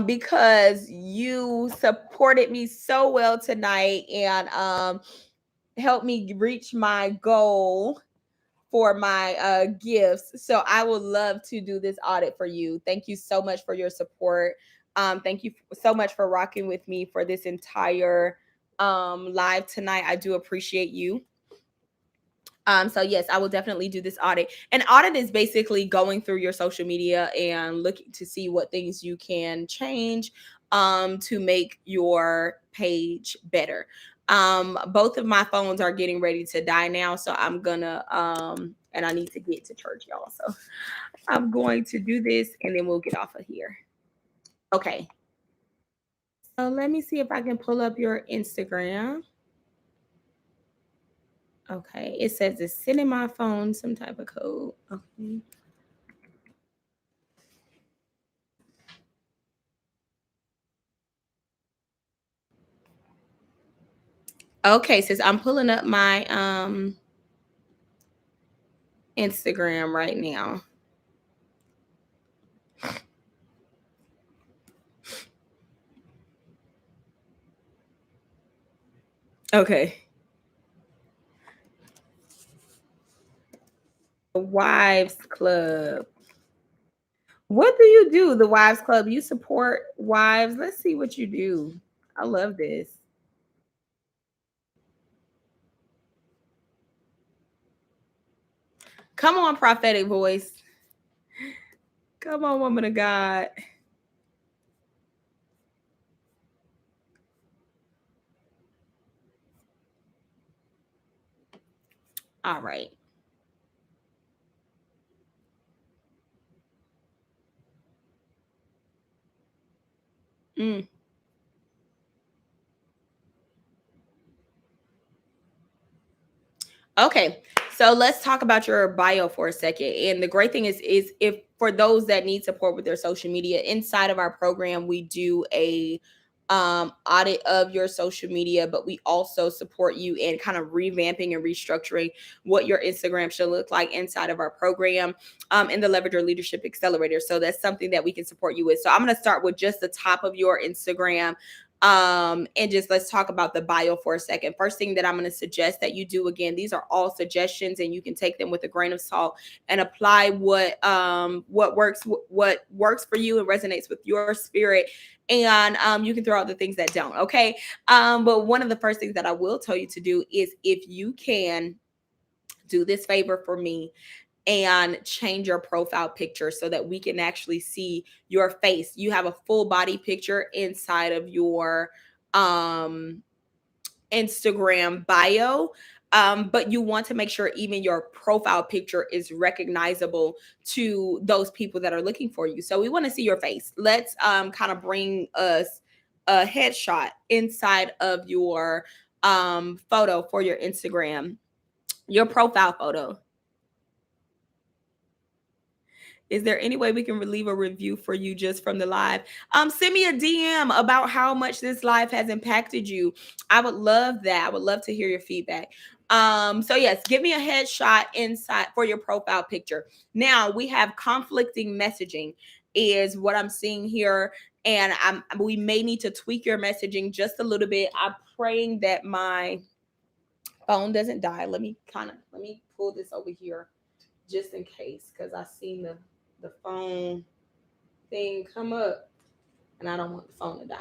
because you supported me so well tonight and helped me reach my goal for my gifts. So I would love to do this audit for you. Thank you so much for your support. Thank you so much for rocking with me for this entire live tonight. I do appreciate you. So yes, I will definitely do this audit. An audit is basically going through your social media and looking to see what things you can change to make your page better. Both of my phones are getting ready to die now, so I'm gonna and I need to get to church, y'all. So I'm going to do this and then we'll get off of here. Okay. So let me see if I can pull up your Instagram. Okay, it says it's sending my phone some type of code. Okay. Okay, sis, I'm pulling up my Instagram right now. Okay. The Wives Club. What do you do? The Wives Club. You support wives. Let's see what you do. I love this. Come on, prophetic voice. Come on, woman of God. All right. Mm. Okay, so let's talk about your bio for a second. And the great thing is if for those that need support with their social media, inside of our program, we do a audit of your social media, but we also support you in kind of revamping and restructuring what your Instagram should look like inside of our program, in the Leverage Your Leadership Accelerator. So that's something that we can support you with. So I'm going to start with just the top of your Instagram, and just let's talk about the bio for a second. First thing that I'm going to suggest that you do, again, these are all suggestions and you can take them with a grain of salt and apply what works for you and resonates with your spirit, and you can throw out the things that don't. Okay. But one of the first things that I will tell you to do is, if you can do this favor for me and change your profile picture so that we can actually see your face. You have a full body picture inside of your um Instagram bio. But you want to make sure even your profile picture is recognizable to those people that are looking for you. So we want to see your face. Let's kind of bring us a headshot inside of your photo for your Instagram, your profile photo. Is there any way we can leave a review for you just from the live? Send me a DM about how much this live has impacted you. I would love that. I would love to hear your feedback. So yes, give me a headshot inside for your profile picture. Now we have conflicting messaging is what I'm seeing here. And we may need to tweak your messaging just a little bit. I'm praying that my phone doesn't die. Let me pull this over here just in case, because I seen the phone thing come up and I don't want the phone to die.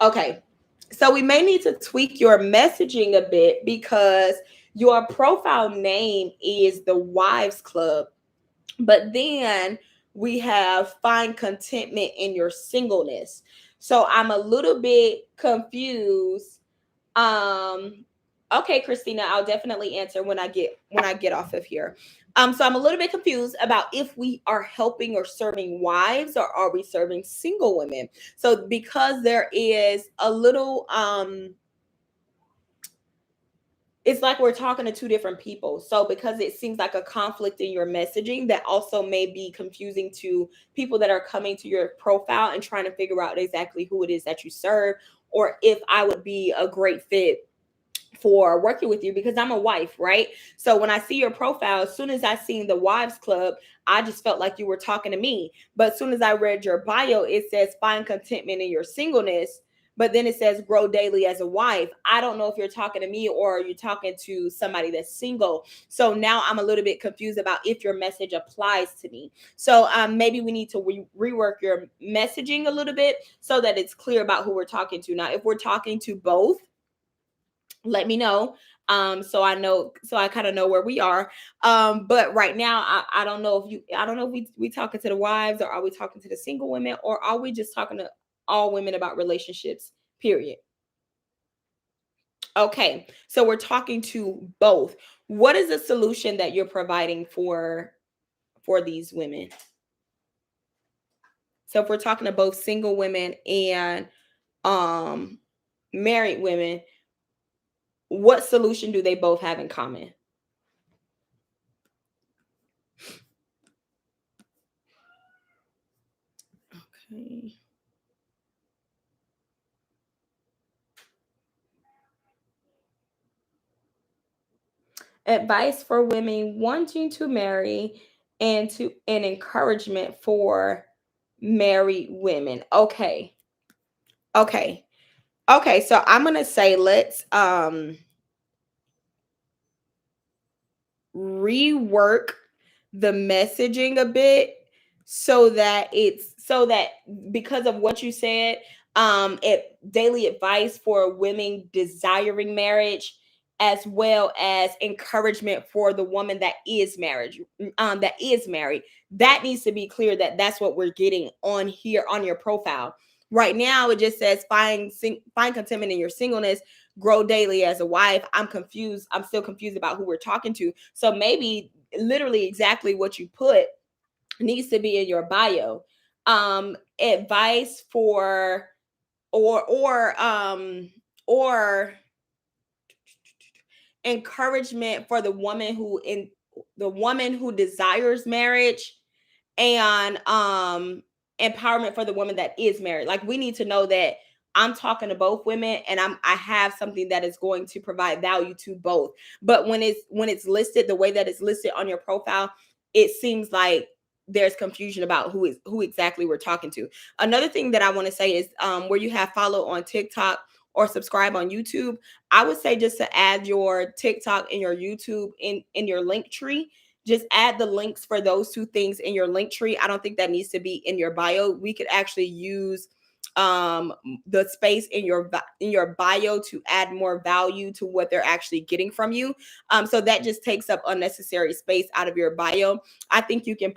Okay. So we may need to tweak your messaging a bit because your profile name is the Wives Club, but then we have find contentment in your singleness. So I'm a little bit confused. Okay, Christina, I'll definitely answer when I get off of here. So I'm a little bit confused about if we are helping or serving wives or are we serving single women. So because there is a little it's like we're talking to two different people. So because it seems like a conflict in your messaging, that also may be confusing to people that are coming to your profile and trying to figure out exactly who it is that you serve, or if I would be a great fit for working with you, because I'm a wife, right? So when I see your profile, as soon as I seen the Wives Club, I just felt like you were talking to me. But as soon as I read your bio, it says find contentment in your singleness, but then it says grow daily as a wife. I don't know if you're talking to me or you're talking to somebody that's single. So now I'm a little bit confused about if your message applies to me. So maybe we need to rework your messaging a little bit so that it's clear about who we're talking to. Now, if we're talking to both, let me know, so I know, so I kind of know where we are. But right now I don't know if we talking to the wives, or are we talking to the single women, or are we just talking to all women about relationships, period? Okay, so we're talking to both. What is the solution that you're providing for these women? So if we're talking to both single women and um married women, what solution do they both have in common? Okay. Advice for women wanting to marry and to an encouragement for married women. Okay. Okay. Okay, so I'm going to say let's rework the messaging a bit so that because of what you said, it daily advice for women desiring marriage, as well as encouragement for the woman that is married, that needs to be clear, that that's what we're getting on here on your profile. Right now it just says find contentment in your singleness, grow daily as a wife. I'm confused. I'm still confused about who we're talking to. So maybe literally exactly what you put needs to be in your bio. Advice for or encouragement for the woman who desires marriage, and empowerment for the woman that is married. Like, we need to know that I'm talking to both women, and I have something that is going to provide value to both. But when it's listed the way that it's listed on your profile, it seems like there's confusion about who exactly we're talking to. Another thing that I want to say is where you have follow on TikTok or subscribe on YouTube, I would say just to add your TikTok and your YouTube in your link tree. Just add the links for those two things in your link tree. I don't think that needs to be in your bio. We could actually use the space in your bio to add more value to what they're actually getting from you. So that just takes up unnecessary space out of your bio. I think you can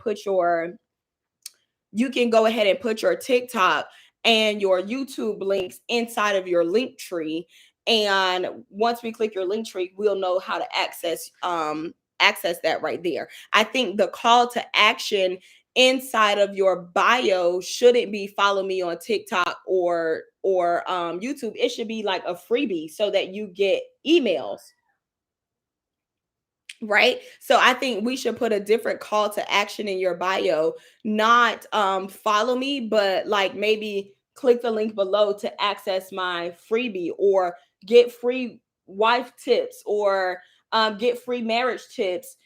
go ahead and put your TikTok and your YouTube links inside of your link tree. And once we click your link tree, we'll know how to access that right there. I think the call to action inside of your bio shouldn't be follow me on TikTok or YouTube. It should be like a freebie so that you get emails. Right. So I think we should put a different call to action in your bio, not follow me, but like maybe click the link below to access my freebie or get free wife tips or get free marriage tips.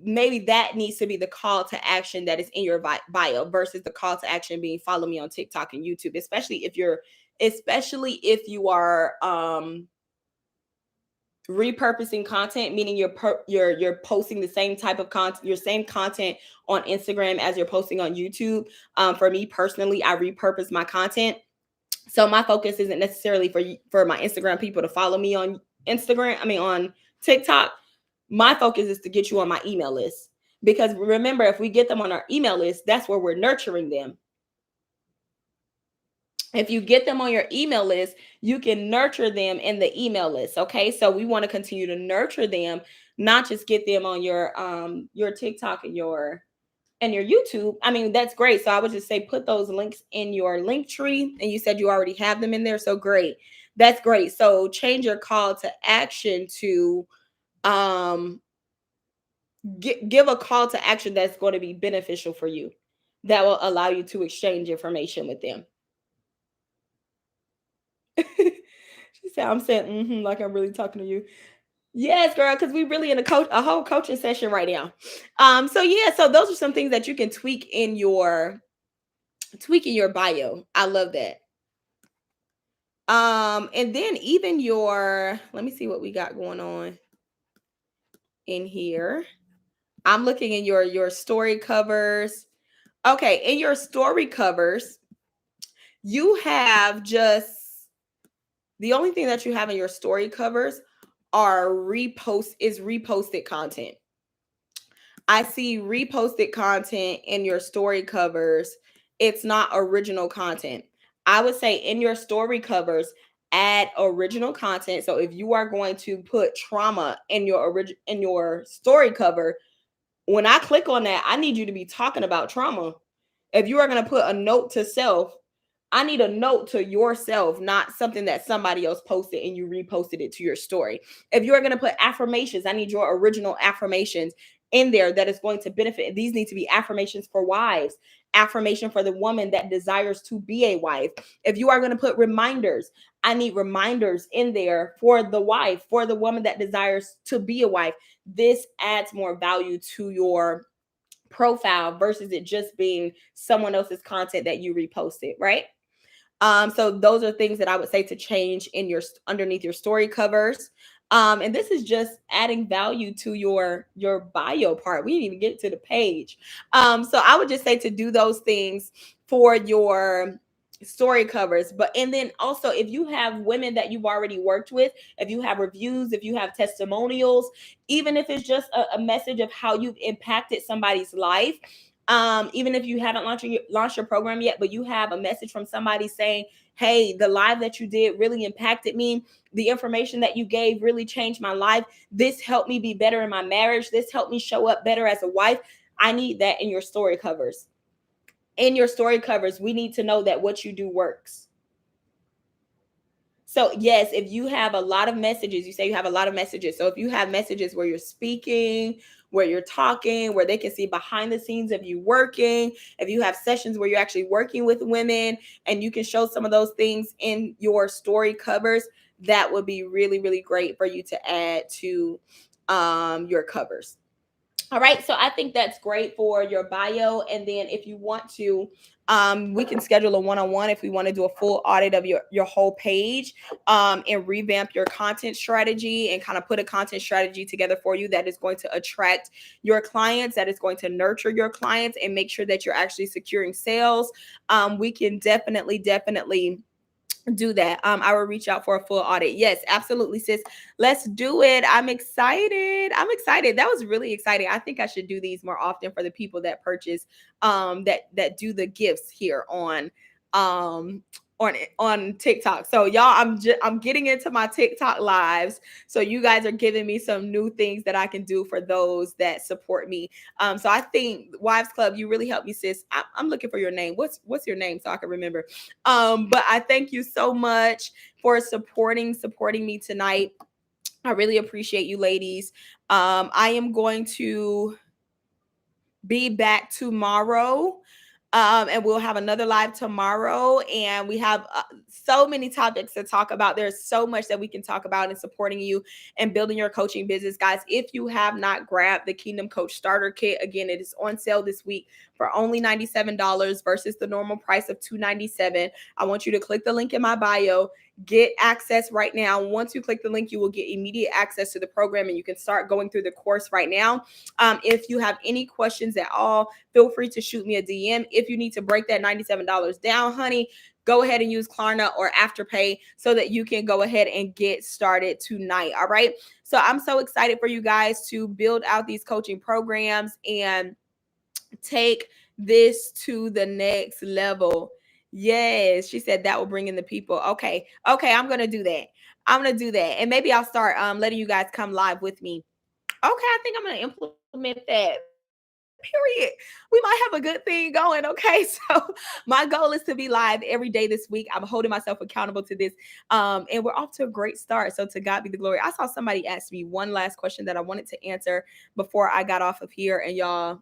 Maybe that needs to be the call to action that is in your bio versus the call to action being follow me on TikTok and YouTube, especially if you are repurposing content, meaning you're posting the same type of content, your same content on Instagram as you're posting on YouTube. For me personally, I repurpose my content, so my focus isn't necessarily for my Instagram people to follow me on Instagram. I mean on TikTok. My focus is to get you on my email list, because remember, if we get them on our email list, that's where we're nurturing them. If you get them on your email list, you can nurture them in the email list. Okay. So we want to continue to nurture them, not just get them on your TikTok and your YouTube. I mean, that's great. So I would just say put those links in your link tree. And you said you already have them in there. So great. That's great. So change your call to action to um give a call to action that's going to be beneficial for you, that will allow you to exchange information with them. She said, "I'm saying like I'm really talking to you." Yes, girl, because we really in a whole coaching session right now. So yeah, so those are some things that you can tweak in your bio. I love that. And then even let me see what we got going on in here. I'm looking in your story covers. Okay, in your story covers, you have just the only thing that you have in your story covers are reposted content. I see reposted content in your story covers. It's not original content. I would say in your story covers, add original content. So if you are going to put trauma in your story cover, when I click on that, I need you to be talking about trauma. If you are going to put a note to self, I need a note to yourself, not something that somebody else posted and you reposted it to your story. If you are going to put affirmations, I need your original affirmations in there that is going to benefit. These need to be affirmations for wives, affirmation for the woman that desires to be a wife. If you are going to put reminders, I need reminders in there for the wife, for the woman that desires to be a wife. This adds more value to your profile versus it just being someone else's content that you reposted, right? So those are things that I would say to change in your underneath your story covers. And this is just adding value to your bio part. We didn't even get to the page. So I would just say to do those things for your story covers. But and then also, if you have women that you've already worked with, if you have reviews, if you have testimonials, even if it's just a message of how you've impacted somebody's life, even if you haven't launched your program yet, but you have a message from somebody saying, hey, the live that you did really impacted me, the information that you gave really changed my life, this helped me be better in my marriage, this helped me show up better as a wife. I need that in your story covers. In your story covers, we need to know that what you do works. So yes, if you have a lot of messages, you say you have a lot of messages. So if you have messages where you're speaking, where you're talking, where they can see behind the scenes of you working, if you have sessions where you're actually working with women and you can show some of those things in your story covers, that would be really, really great for you to add to your covers. All right, so I think that's great for your bio. And then if you want to, we can schedule a one-on-one if we want to do a full audit of your whole page, and revamp your content strategy and kind of put a content strategy together for you that is going to attract your clients, that is going to nurture your clients and make sure that you're actually securing sales. We can definitely do that. I will reach out for a full audit. Yes, absolutely, sis. Let's do it. I'm excited. I'm excited. That was really exciting. I think I should do these more often for the people that purchase, that do the gifts here um on TikTok. So y'all, I'm getting into my TikTok lives. So you guys are giving me some new things that I can do for those that support me. So I think Wives Club, you really helped me, sis. I'm looking for your name. What's your name so I can remember? But I thank you so much for supporting me tonight. I really appreciate you, ladies. I am going to be back tomorrow. And we'll have another live tomorrow. And we have so many topics to talk about. There's so much that we can talk about in supporting you and building your coaching business. Guys, if you have not grabbed the Kingdom Coach Starter Kit, again, it is on sale this week for only $97 versus the normal price of $297. I want you to click the link in my bio. Get access right now. Once you click the link, you will get immediate access to the program and you can start going through the course right now. If you have any questions at all, feel free to shoot me a DM. If you need to break that $97 down, honey, go ahead and use Klarna or Afterpay so that you can go ahead and get started tonight. All right. So I'm so excited for you guys to build out these coaching programs and take this to the next level. Yes, she said that will bring in the people. Okay. I'm gonna do that. And maybe I'll start letting you guys come live with me. Okay, I think I'm gonna implement that. Period. We might have a good thing going. Okay. So my goal is to be live every day this week. I'm holding myself accountable to this. And we're off to a great start. So to God be the glory. I saw somebody ask me one last question that I wanted to answer before I got off of here. And y'all,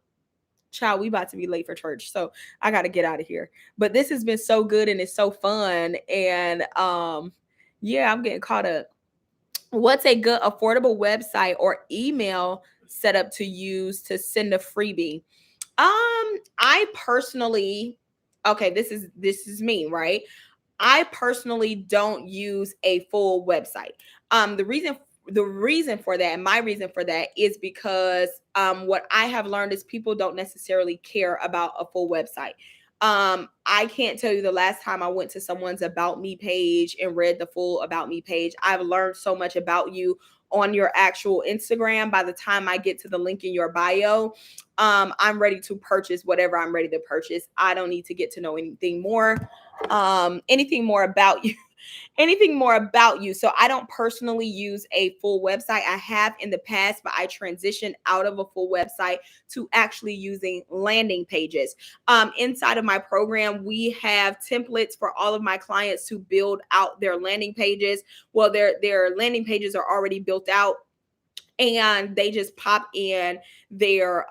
child, we about to be late for church. So I gotta get out of here. But this has been so good and it's so fun. And yeah, I'm getting caught up. What's a good affordable website or email setup to use to send a freebie? I personally, okay, this is me, right? I personally don't use a full website. The reason for that, and my reason for that is because what I have learned is people don't necessarily care about a full website. I can't tell you the last time I went to someone's About Me page and read the full About Me page. I've learned so much about you on your actual Instagram. By the time I get to the link in your bio, I'm ready to purchase whatever I'm ready to purchase. I don't need to get to know anything more about you. Anything more about you. So I don't personally use a full website. I have in the past, but I transitioned out of a full website to actually using landing pages. Inside of my program, we have templates for all of my clients to build out their landing pages. Well, their landing pages are already built out and they just pop in their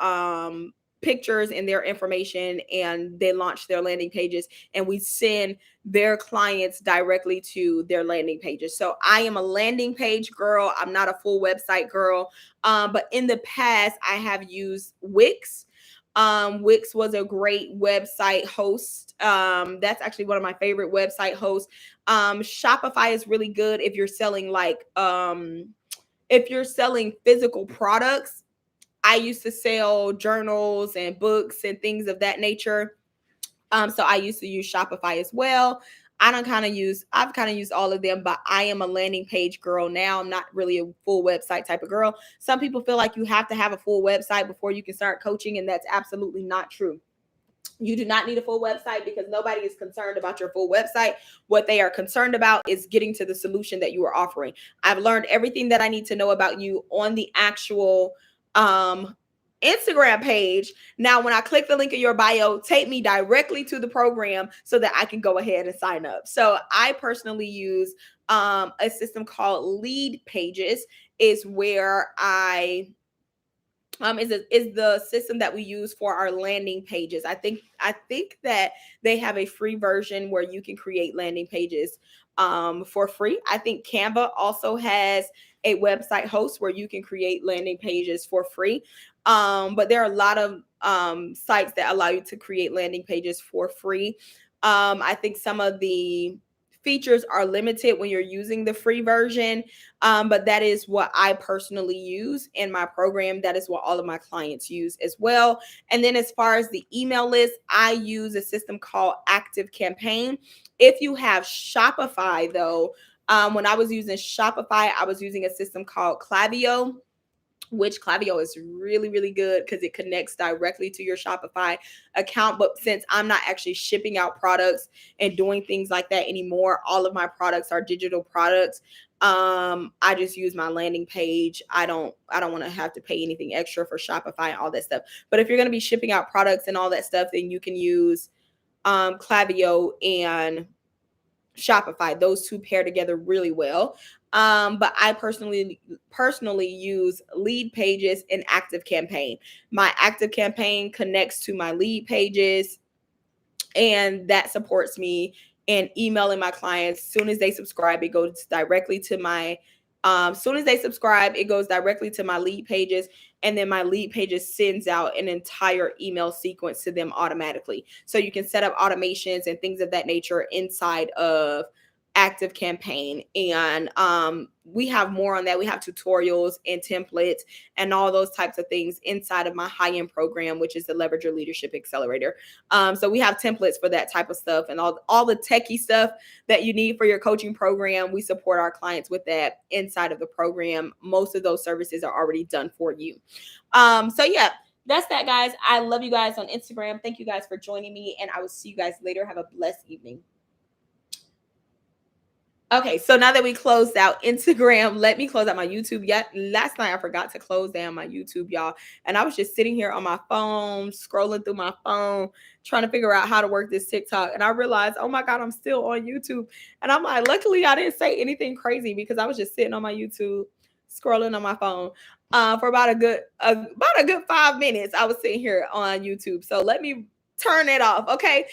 pictures and their information and they launch their landing pages and we send their clients directly to their landing pages. So I am a landing page girl. I'm not a full website girl. But in the past, I have used Wix. Wix was a great website host. That's actually one of my favorite website hosts. Shopify is really good if you're selling physical products. I used to sell journals and books and things of that nature. So I used to use Shopify as well. I've kind of used all of them, but I am a landing page girl now. I'm not really a full website type of girl. Some people feel like you have to have a full website before you can start coaching, and that's absolutely not true. You do not need a full website because nobody is concerned about your full website. What they are concerned about is getting to the solution that you are offering. I've learned everything that I need to know about you on the actual Instagram page. Now, when I click the link in your bio, take me directly to the program so that I can go ahead and sign up. So I personally use A system called Lead Pages is where is the system that we use for our landing pages. I think that they have a free version where you can create landing pages for free. I think Canva also has a website host where you can create landing pages for free. But there are a lot of sites that allow you to create landing pages for free. I think some of the features are limited when you're using the free version, but that is what I personally use in my program. That is what all of my clients use as well. And then as far as the email list, I use a system called Active Campaign. If you have Shopify, though, when I was using Shopify, I was using a system called Klaviyo, which Klaviyo is really, really good because it connects directly to your Shopify account. But since I'm not actually shipping out products and doing things like that anymore, all of my products are digital products. I just use my landing page. I don't want to have to pay anything extra for Shopify and all that stuff. But if you're going to be shipping out products and all that stuff, then you can use Klaviyo and Shopify. Those two pair together really well. But I personally use Lead Pages and Active Campaign. My Active Campaign connects to my Lead Pages, and that supports me in emailing my clients. Soon as they subscribe, it goes directly to my soon as they subscribe, it goes directly to my Lead Pages, and then my Lead Pages sends out an entire email sequence to them automatically. So you can set up automations and things of that nature inside of Active Campaign. And we have more on that. We have tutorials and templates and all those types of things inside of my high-end program, which is the Leverage Your Leadership Accelerator. So we have templates for that type of stuff, and all the techie stuff that you need for your coaching program. We support our clients with that inside of the program. Most of those services are already done for you. So yeah, that's that, guys. I love you guys on Instagram. Thank you guys for joining me, and I will see you guys later. Have a blessed evening. Okay, so now that we closed out Instagram, let me close out my YouTube. Yet last night I forgot to close down my YouTube, y'all. And I was just sitting here on my phone, scrolling through my phone, trying to figure out how to work this TikTok. And I realized, oh my God, I'm still on YouTube. And I'm like, luckily I didn't say anything crazy because I was just sitting on my YouTube, scrolling on my phone. For about a good 5 minutes. I was sitting here on YouTube. So let me turn it off. Okay.